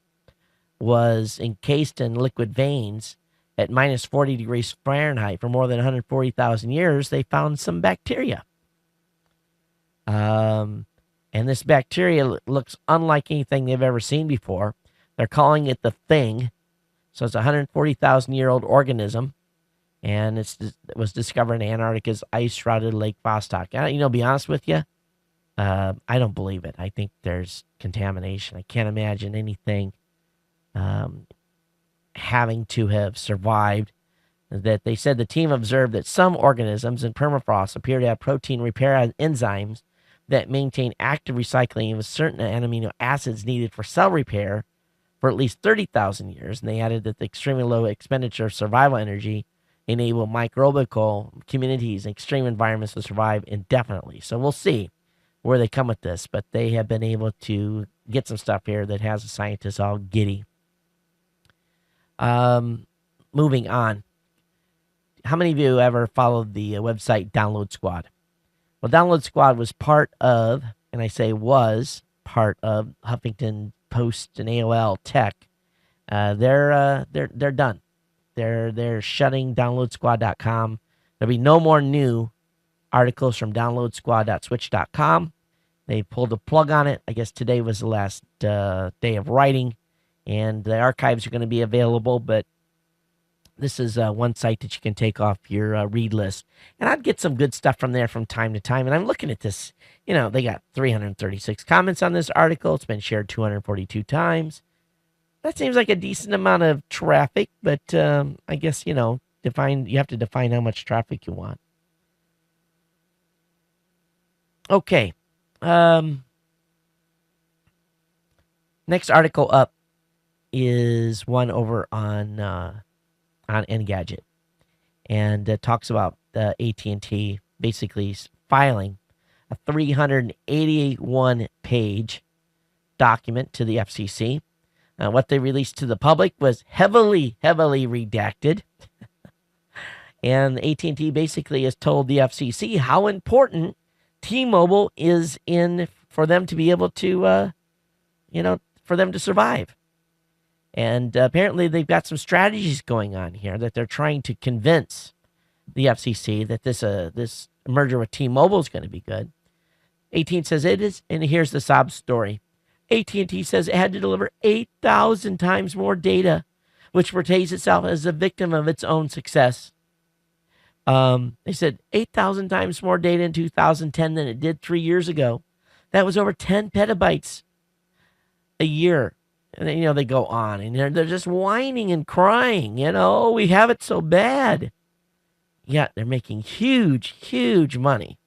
was encased in liquid veins at minus 40 degrees Fahrenheit for more than 140,000 years. They found some bacteria. And this bacteria looks unlike anything they've ever seen before. They're calling it the Thing. So it's a 140,000-year-old organism, and it was discovered in Antarctica's ice-shrouded Lake Vostok. Be honest with you, I don't believe it. I think there's contamination. I can't imagine anything having to have survived. That they said the team observed that some organisms in permafrost appear to have protein repair enzymes that maintain active recycling of certain amino acids needed for cell repair for at least 30,000 years. And they added that the extremely low expenditure of survival energy enable microbial communities in extreme environments to survive indefinitely. So we'll see where they come with this, but they have been able to get some stuff here that has the scientists all giddy. Moving on. How many of you ever followed the website Download Squad? Well, Download Squad was part of, and I say was part of, Huffington Post and AOL Tech. They're done. They're shutting DownloadSquad.com. There'll be no more new articles from DownloadSquad.switch.com. They pulled a plug on it. I guess today was the last day of writing, and the archives are going to be available. But this is one site that you can take off your read list. And I'd get some good stuff from there from time to time. And I'm looking at this. They got 336 comments on this article. It's been shared 242 times. That seems like a decent amount of traffic. But I guess, you have to define how much traffic you want. Okay. Next article up is one over on Engadget, and it talks about AT&T basically filing a 381-page document to the FCC. What they released to the public was heavily redacted, and AT&T basically has told the FCC how important T-Mobile is for them to be able to, for them to survive. And apparently they've got some strategies going on here that they're trying to convince the FCC that this merger with T-Mobile is going to be good. AT&T says it is, and here's the sob story. AT&T says it had to deliver 8,000 times more data, which portrays itself as a victim of its own success. They said 8,000 times more data in 2010 than it did 3 years ago. That was over 10 petabytes a year. And then, they go on, and they're just whining and crying, we have it so bad. Yeah, they're making huge money.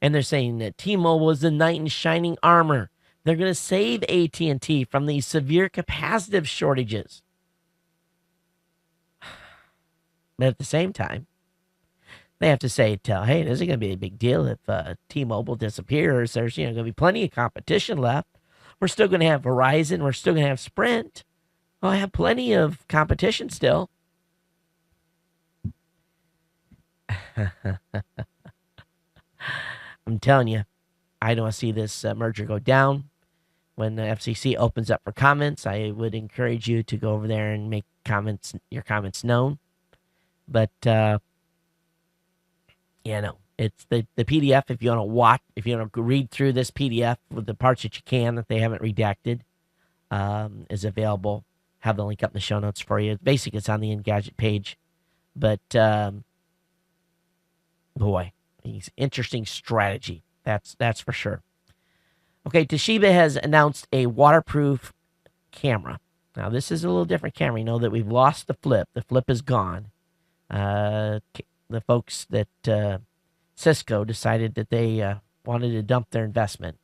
And they're saying that T-Mobile is the knight in shining armor. They're going to save AT&T from these severe capacitive shortages. But at the same time, they have to say, hey, this is going to be a big deal if T-Mobile disappears. There's going to be plenty of competition left. We're still going to have Verizon. We're still going to have Sprint. Well, I have plenty of competition still. I'm telling you, I don't see this merger go down. When the FCC opens up for comments, I would encourage you to go over there and make your comments known. But no, it's the PDF. If you want to if you want to read through this PDF with the parts that you can that they haven't redacted, is available. Have the link up in the show notes for you. Basically, it's on the Engadget page. But boy, interesting strategy. That's for sure. Okay, Toshiba has announced a waterproof camera. Now, this is a little different camera. You know that we've lost the flip. The flip is gone. The folks that Cisco decided that they wanted to dump their investment.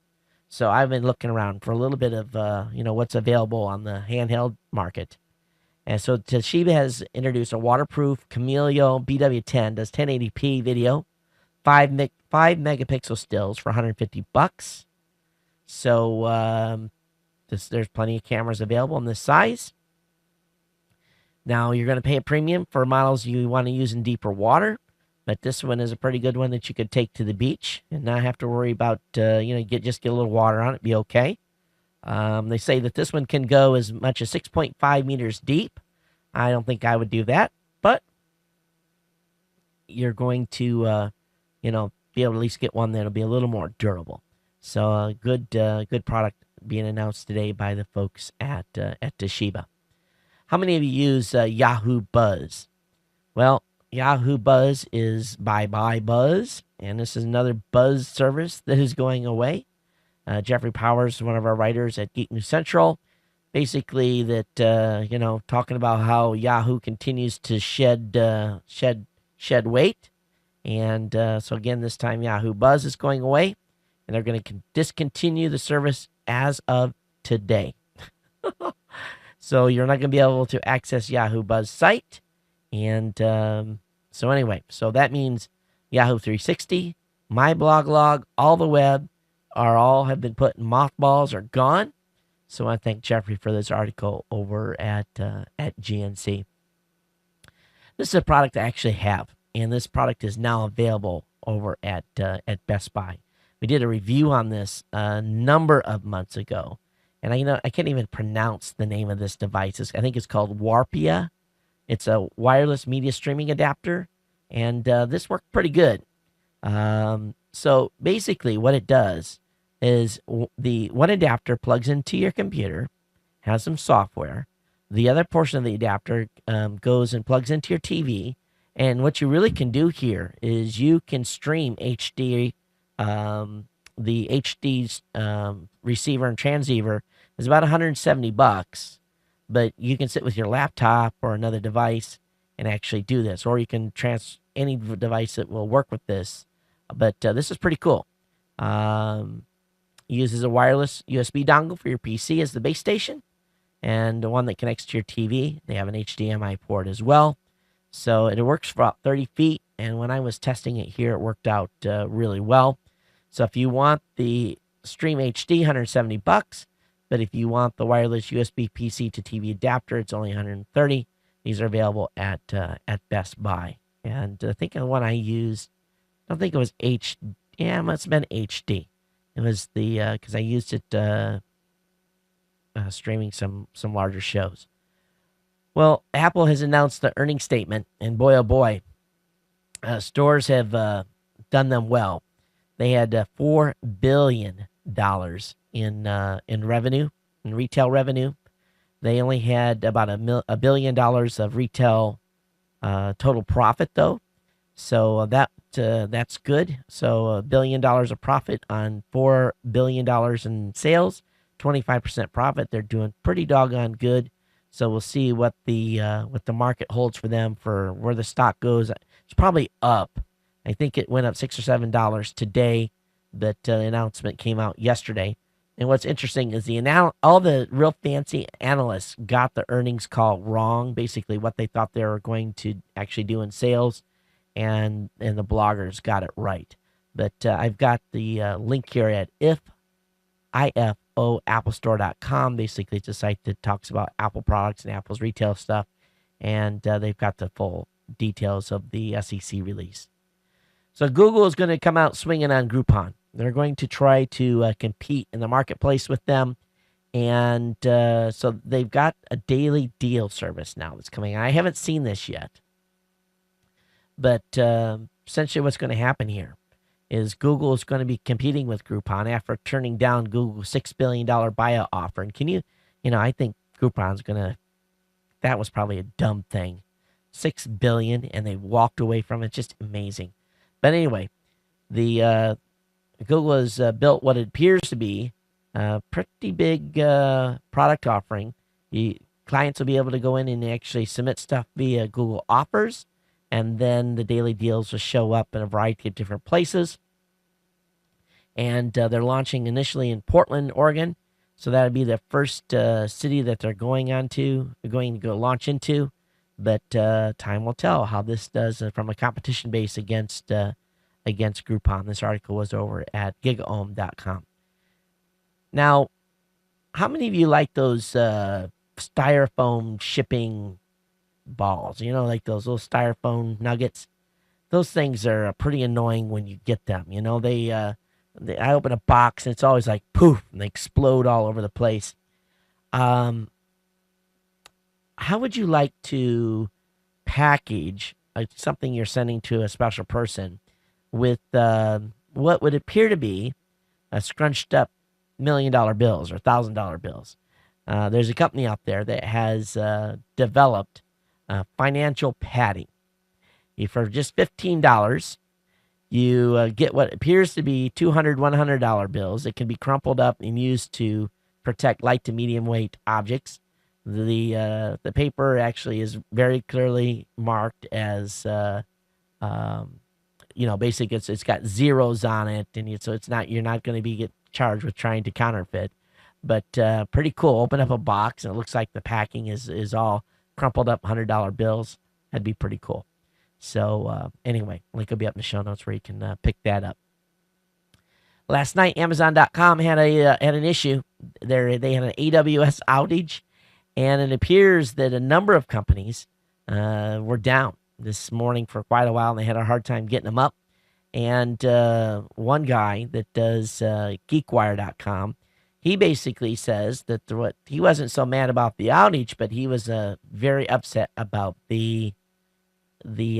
So I've been looking around for a little bit of what's available on the handheld market. And so Toshiba has introduced a waterproof Camilio BW10, does 1080p video, 5 megapixel stills for $150. So there's plenty of cameras available in this size. Now you're going to pay a premium for models you want to use in deeper water, but this one is a pretty good one that you could take to the beach and not have to worry about just get a little water on it, be okay. They say that this one can go as much as 6.5 meters deep. I don't think I would do that, but you're going to, be able to at least get one that'll be a little more durable. So good product being announced today by the folks at Toshiba. How many of you use Yahoo Buzz? Well, Yahoo Buzz is bye-bye Buzz, and this is another Buzz service that is going away. Jeffrey Powers, one of our writers at Geek News Central, basically that talking about how Yahoo continues to shed weight, and so again this time Yahoo Buzz is going away, and they're going to discontinue the service as of today. So you're not going to be able to access Yahoo Buzz site, and so that means Yahoo 360, My Blog Log, all the web have been put in mothballs or gone. So I want to thank Jeffrey for this article over at GNC. This is a product I actually have, and this product is now available over at Best Buy. We did a review on this a number of months ago, and I can't even pronounce the name of this device. I think it's called Warpia. It's a wireless media streaming adapter, and this worked pretty good. So basically, what it does is the one adapter plugs into your computer, has some software. The other portion of the adapter goes and plugs into your TV. And what you really can do here is you can stream HD. The HD receiver and transceiver is about $170, but you can sit with your laptop or another device and actually do this, or you can any device that will work with this. But this is pretty cool. It uses a wireless USB dongle for your PC as the base station, and the one that connects to your TV. They have an HDMI port as well. So it works for about 30 feet, and when I was testing it here, it worked out really well. So if you want the Stream HD, $170, but if you want the wireless USB PC to TV adapter, it's only $130. These are available at Best Buy. And I think the one I used, I don't think it was HD. Yeah, it must have been HD. It was because I used it streaming some larger shows. Well, Apple has announced the earnings statement, and boy, oh boy, stores have done them well. They had $4 billion in revenue, in retail revenue. They only had about $1 billion of retail total profit, though. So that's good. So $1 billion of profit on $4 billion in sales, 25% profit. They're doing pretty doggone good. So we'll see what the market holds for them, for where the stock goes. It's probably up. I think it went up $6 or $7 today. That announcement came out yesterday. And what's interesting is all the real fancy analysts got the earnings call wrong. Basically, what they thought they were going to actually do in sales, and the bloggers got it right. But I've got the link here at IFOAppleStore.com. Basically, it's a site that talks about Apple products and Apple's retail stuff, and they've got the full details of the SEC release. So Google is going to come out swinging on Groupon. They're going to try to compete in the marketplace with them, and so they've got a daily deal service now that's coming. I haven't seen this yet, But essentially what's going to happen here is Google is going to be competing with Groupon after turning down Google's $6 billion buyout offer. And I think Groupon's going to, that was probably a dumb thing. $6 billion, and they walked away from it. Just amazing. But anyway, the Google has built what it appears to be a pretty big product offering. Clients will be able to go in and actually submit stuff via Google Offers, and then the daily deals will show up in a variety of different places. And they're launching initially in Portland, Oregon. So that would be the first city that they're going to go launch into. But time will tell how this does from a competition base against Groupon. This article was over at gigaohm.com. Now, how many of you like those styrofoam shipping balls? Like those little styrofoam nuggets. Those things are pretty annoying when you get them. I open a box and it's always like poof, and they explode all over the place. How would you like to package something you're sending to a special person with what would appear to be a scrunched up $1 million bills or $1,000 bills? There's a company out there that has developed financial padding. For just $15, you get what appears to be $200, $100 bills. It can be crumpled up and used to protect light to medium weight objects. The paper actually is very clearly marked as, basically it's got zeros on it, and so you're not going to get charged with trying to counterfeit. But pretty cool. Open up a box and it looks like the packing is all crumpled up $100 bills. That'd be pretty cool. So anyway, link will be up in the show notes where you can pick that up. Last night, Amazon.com had an issue. They had an AWS outage, and it appears that a number of companies were down this morning for quite a while, and they had a hard time getting them up. And one guy that does GeekWire.com, he basically says that he wasn't so mad about the outage, but he was very upset about the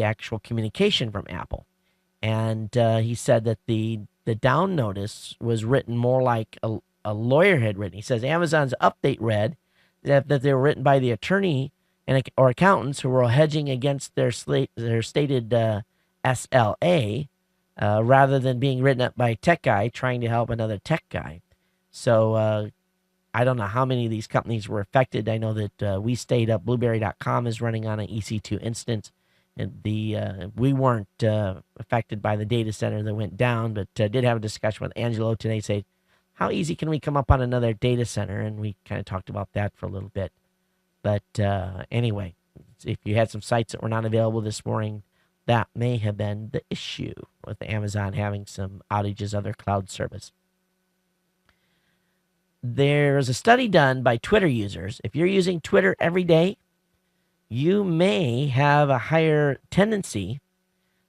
actual communication from Apple. And he said that the down notice was written more like a lawyer had written. He says Amazon's update read that they were written by the attorney or accountants who were hedging against their stated SLA rather than being written up by a tech guy trying to help another tech guy. So I don't know how many of these companies were affected. I know that we stayed up. Blueberry.com is running on an EC2 instance. And we weren't affected by the data center that went down, but did have a discussion with Angelo today, say, how easy can we come up on another data center? And we kind of talked about that for a little bit. But anyway, if you had some sites that were not available this morning, that may have been the issue with Amazon having some outages of their cloud service. There's a study done by Twitter users. If you're using Twitter every day, you may have a higher tendency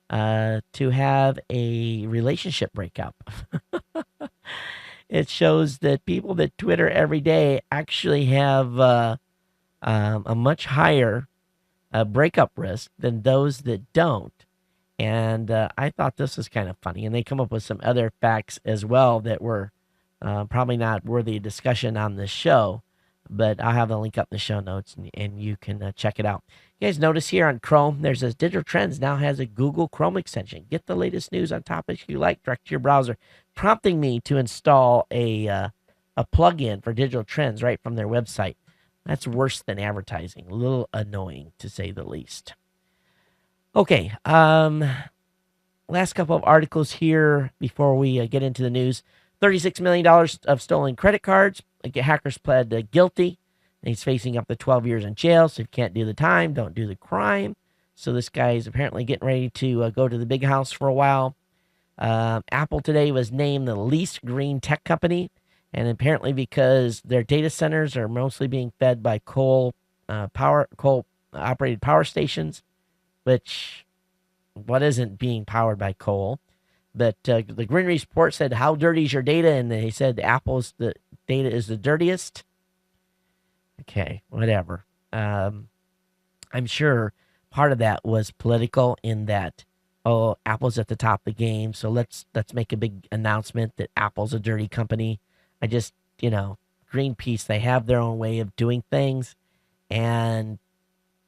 to have a relationship breakup. It shows that people that Twitter every day actually have a much higher breakup risk than those that don't. And I thought this was kind of funny. And they come up with some other facts as well that were probably not worthy of discussion on this show. But I'll have the link up in the show notes, and you can check it out. You guys notice here on Chrome, there's this Digital Trends now has a Google Chrome extension. Get the latest news on topics you like direct to your browser, prompting me to install a plugin for Digital Trends right from their website. That's worse than advertising. A little annoying, to say the least. Okay, last couple of articles here before we get into the news. $36 million of stolen credit cards. Hackers pled guilty. He's facing up to 12 years in jail. So if you can't do the time, don't do the crime. So this guy is apparently getting ready to go to the big house for a while. Apple today was named the least green tech company. And apparently because their data centers are mostly being fed by coal operated power stations, which what isn't being powered by coal? But the Green Report said, how dirty is your data? And they said Apple's the data is the dirtiest. Okay, whatever. I'm sure part of that was political in that, oh, Apple's at the top of the game, so let's make a big announcement that Apple's a dirty company. I just, Greenpeace, they have their own way of doing things, and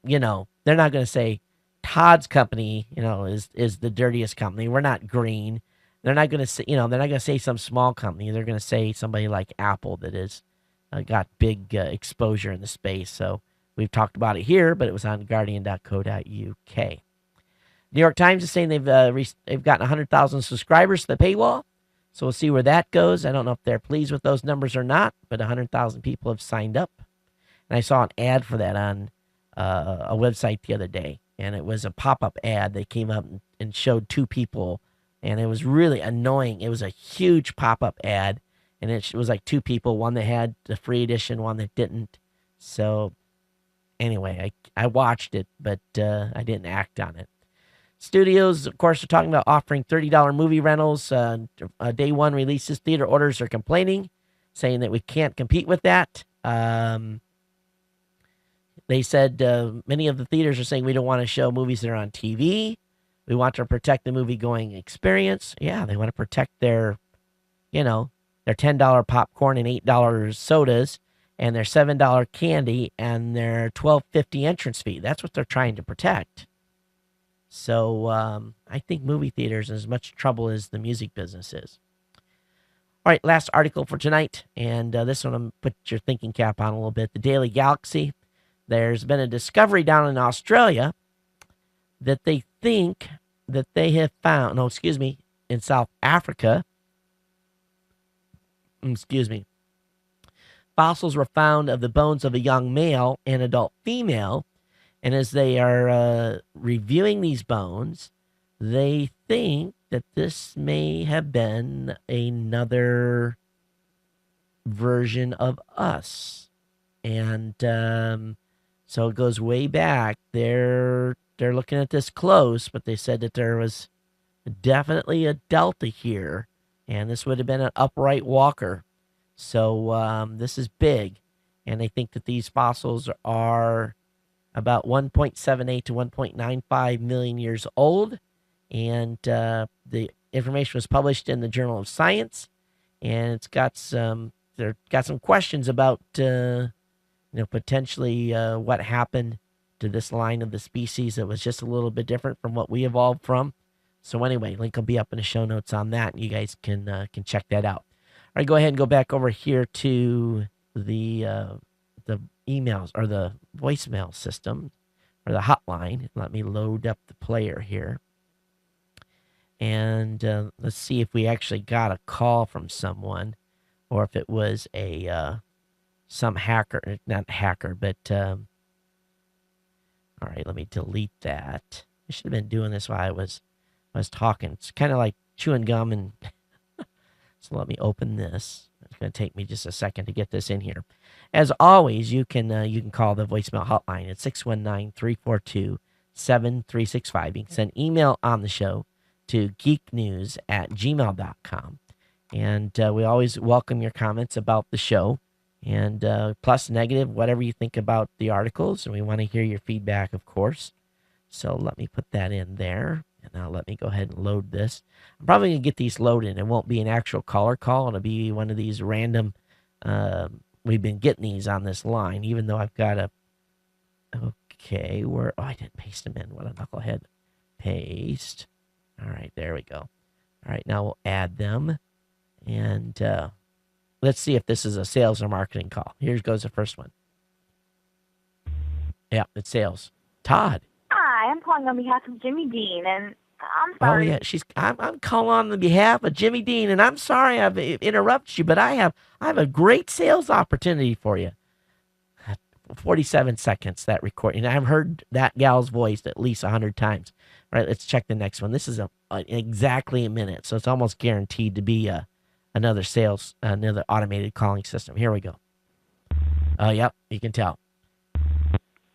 they're not going to say Todd's company, is the dirtiest company. We're not green. They're not going to say, they're not going to say some small company. They're going to say somebody like Apple that is got big exposure in the space. So we've talked about it here, but it was on Guardian.co.uk. New York Times is saying they've gotten 100,000 subscribers to the paywall. So we'll see where that goes. I don't know if they're pleased with those numbers or not, but 100,000 people have signed up. And I saw an ad for that on a website the other day, and it was a pop-up ad. They came up and showed two people, and it was really annoying. It was a huge pop-up ad, and it was like two people, one that had the free edition, one that didn't. So anyway, I watched it, but I didn't act on it. Studios, of course, are talking about offering $30 movie rentals. Day one releases, theater orders are complaining, saying that we can't compete with that. They said many of the theaters are saying we don't want to show movies that are on TV. We want to protect the movie-going experience. Yeah, they want to protect their $10 popcorn and $8 sodas and their $7 candy and their $12.50 entrance fee. That's what they're trying to protect. So I think movie theaters are as much trouble as the music business is. All right, last article for tonight, and this one, I'm going to put your thinking cap on a little bit. The Daily Galaxy. There's been a discovery down in Australia that they think that they have found, in South Africa. Fossils were found of the bones of a young male and adult female. And as they are reviewing these bones, they think that this may have been another version of us. And so it goes way back. They're looking at this close, but they said that there was definitely a delta here, and this would have been an upright walker. So this is big, and they think that these fossils are about 1.78 to 1.95 million years old, and the information was published in the Journal of Science, and it's got some questions about potentially what happened to this line of the species that was just a little bit different from what we evolved from. So anyway, link will be up in the show notes on that, and you guys can check that out. All right, go ahead and go back over here to the emails or the voicemail system or the hotline. Let me load up the player here. And let's see if we actually got a call from someone or if it was some hacker, not hacker, but all right, let me delete that. I should have been doing this while I was talking. It's kind of like chewing gum, and so let me open this. It's going to take me just a second to get this in here. As always, you can call the voicemail hotline at 619-342-7365. You can send email on the show to geeknews@gmail.com. And we always welcome your comments about the show, and plus, negative, whatever you think about the articles. And we want to hear your feedback, of course. So let me put that in there. And now let me go ahead and load this. I'm probably going to get these loaded. It won't be an actual caller call. It'll be one of these random. We've been getting these on this line, even though I've got a. Okay, I didn't paste them in. What a knucklehead. Paste. All right, there we go. All right, now we'll add them. And let's see if this is a sales or marketing call. Here goes the first one. Yeah, it's sales. Todd. Hi, I'm calling on behalf of Jimmy Dean, and I'm sorry. Oh yeah, I'm calling on behalf of Jimmy Dean, and I'm sorry I've interrupted you, but I have a great sales opportunity for you. 47 seconds that recording. I've heard that gal's voice at least 100 times. All right, let's check the next one. This is exactly a minute, so it's almost guaranteed to be another automated calling system. Here we go. Yep, you can tell.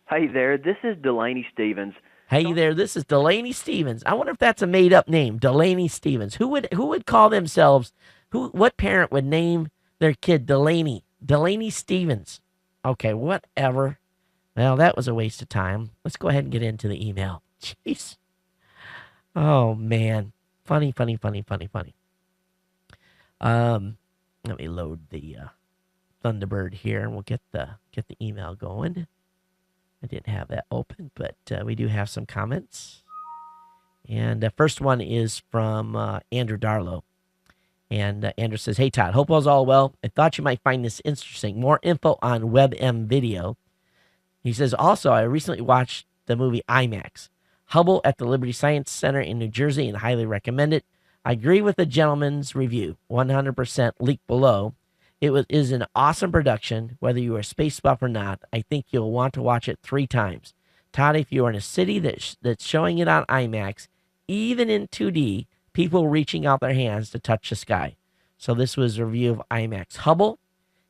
Hey there, this is Delaney Stevens. Hey there, this is Delaney Stevens. I wonder if that's a made-up name, Delaney Stevens. Who would call themselves? What parent would name their kid Delaney? Delaney Stevens. Okay, whatever. Well, that was a waste of time. Let's go ahead and get into the email. Jeez. Oh, man. Funny, funny, funny, funny, funny. Let me load the Thunderbird here, and we'll get the email going. I didn't have that open, but we do have some comments. And the first one is from Andrew Darlow. And Andrew says, "Hey, Todd, hope all's all well. I thought you might find this interesting. More info on WebM video." He says, "Also, I recently watched the movie IMAX, Hubble at the Liberty Science Center in New Jersey, and highly recommend it. I agree with the gentleman's review, 100% link below. It is an awesome production, whether you are a space buff or not. I think you'll want to watch it 3 times. Todd, if you are in a city that's showing it on IMAX, even in 2D, people reaching out their hands to touch the sky." So this was a review of IMAX Hubble.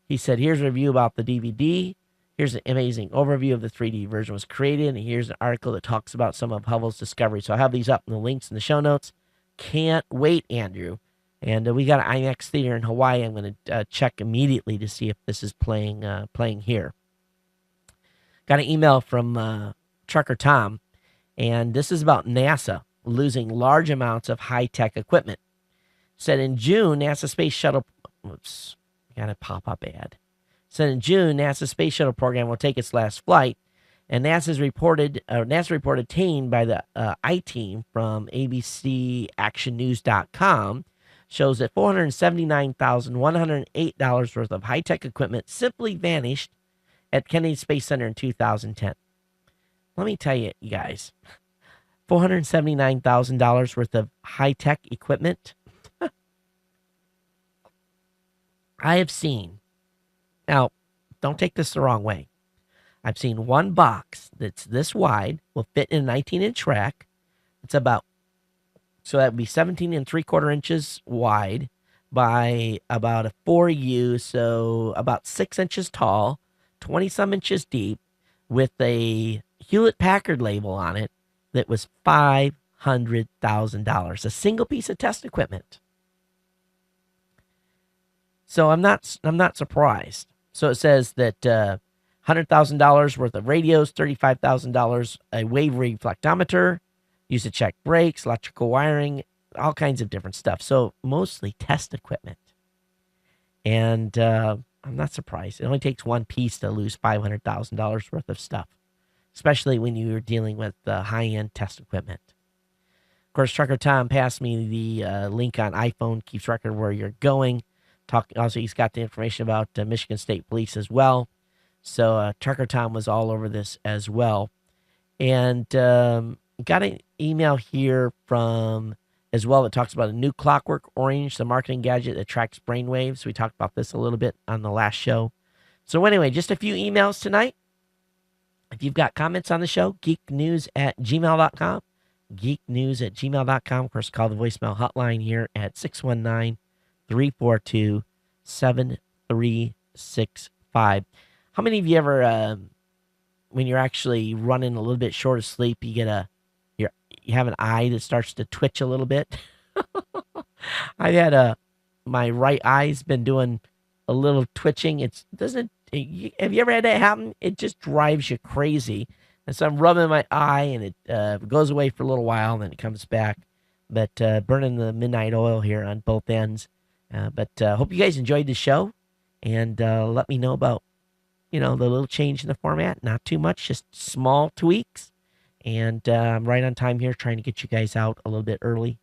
He said, "Here's a review about the DVD. Here's an amazing overview of the 3D version was created. And here's an article that talks about some of Hubble's discoveries." So I have these up in the links in the show notes. Can't wait, Andrew. And we got an IMAX theater in Hawaii. I'm going to check immediately to see if this is playing here. Got an email from Trucker Tom, and this is about NASA losing large amounts of high-tech equipment. Said in June, NASA Space Shuttle... Oops, got a pop-up ad. Said in June, NASA Space Shuttle program will take its last flight, and NASA report obtained by the I-Team from ABCActionNews.com shows that $479,108 worth of high-tech equipment simply vanished at Kennedy Space Center in 2010. Let me tell you, you guys, $479,000 worth of high-tech equipment. I have seen, now, don't take this the wrong way. I've seen one box that's this wide, will fit in a 19-inch rack. It's about, so that would be 17 3/4 inches wide by about a 4U, so about 6 inches tall, 20-some inches deep, with a Hewlett-Packard label on it that was $500,000. A single piece of test equipment. So I'm not surprised. So it says that $100,000 worth of radios, $35,000 a wave reflectometer, used to check brakes, electrical wiring, all kinds of different stuff. So mostly test equipment. And I'm not surprised. It only takes one piece to lose $500,000 worth of stuff, especially when you're dealing with high-end test equipment. Of course, Trucker Tom passed me the link on iPhone, keeps record of where you're going. Also, he's got the information about Michigan State Police as well. So Trucker Tom was all over this as well. And got an email here from as well that talks about a new Clockwork Orange, the marketing gadget that tracks brainwaves. We talked about this a little bit on the last show. So anyway, just a few emails tonight. If you've got comments on the show, geeknews@gmail.com. Geeknews@gmail.com. Of course, call the voicemail hotline here at 619-342-7365. How many of you ever, when you're actually running a little bit short of sleep, you have an eye that starts to twitch a little bit? I've had my right eye's been doing a little twitching. Have you ever had that happen? It just drives you crazy. And so I'm rubbing my eye, and it goes away for a little while, and then it comes back. But burning the midnight oil here on both ends. But hope you guys enjoyed the show, and let me know about, the little change in the format. Not too much, just small tweaks. And I'm right on time here, trying to get you guys out a little bit early.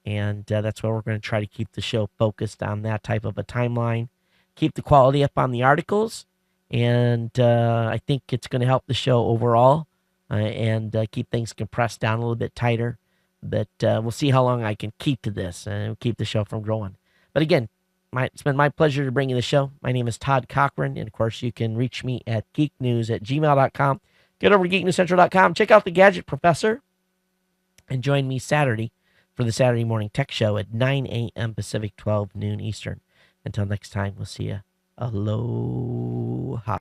And that's why we're going to try to keep the show focused on that type of a timeline. Keep the quality up on the articles. And I think it's going to help the show overall and keep things compressed down a little bit tighter. But we'll see how long I can keep to this and keep the show from growing. But again, it's been my pleasure to bring you the show. My name is Todd Cochran. And, of course, you can reach me at geeknews@gmail.com. Get over to geeknewscentral.com. Check out the Gadget Professor. And join me Saturday for the Saturday Morning Tech Show at 9 a.m. Pacific, 12 noon Eastern. Until next time, we'll see you. Aloha.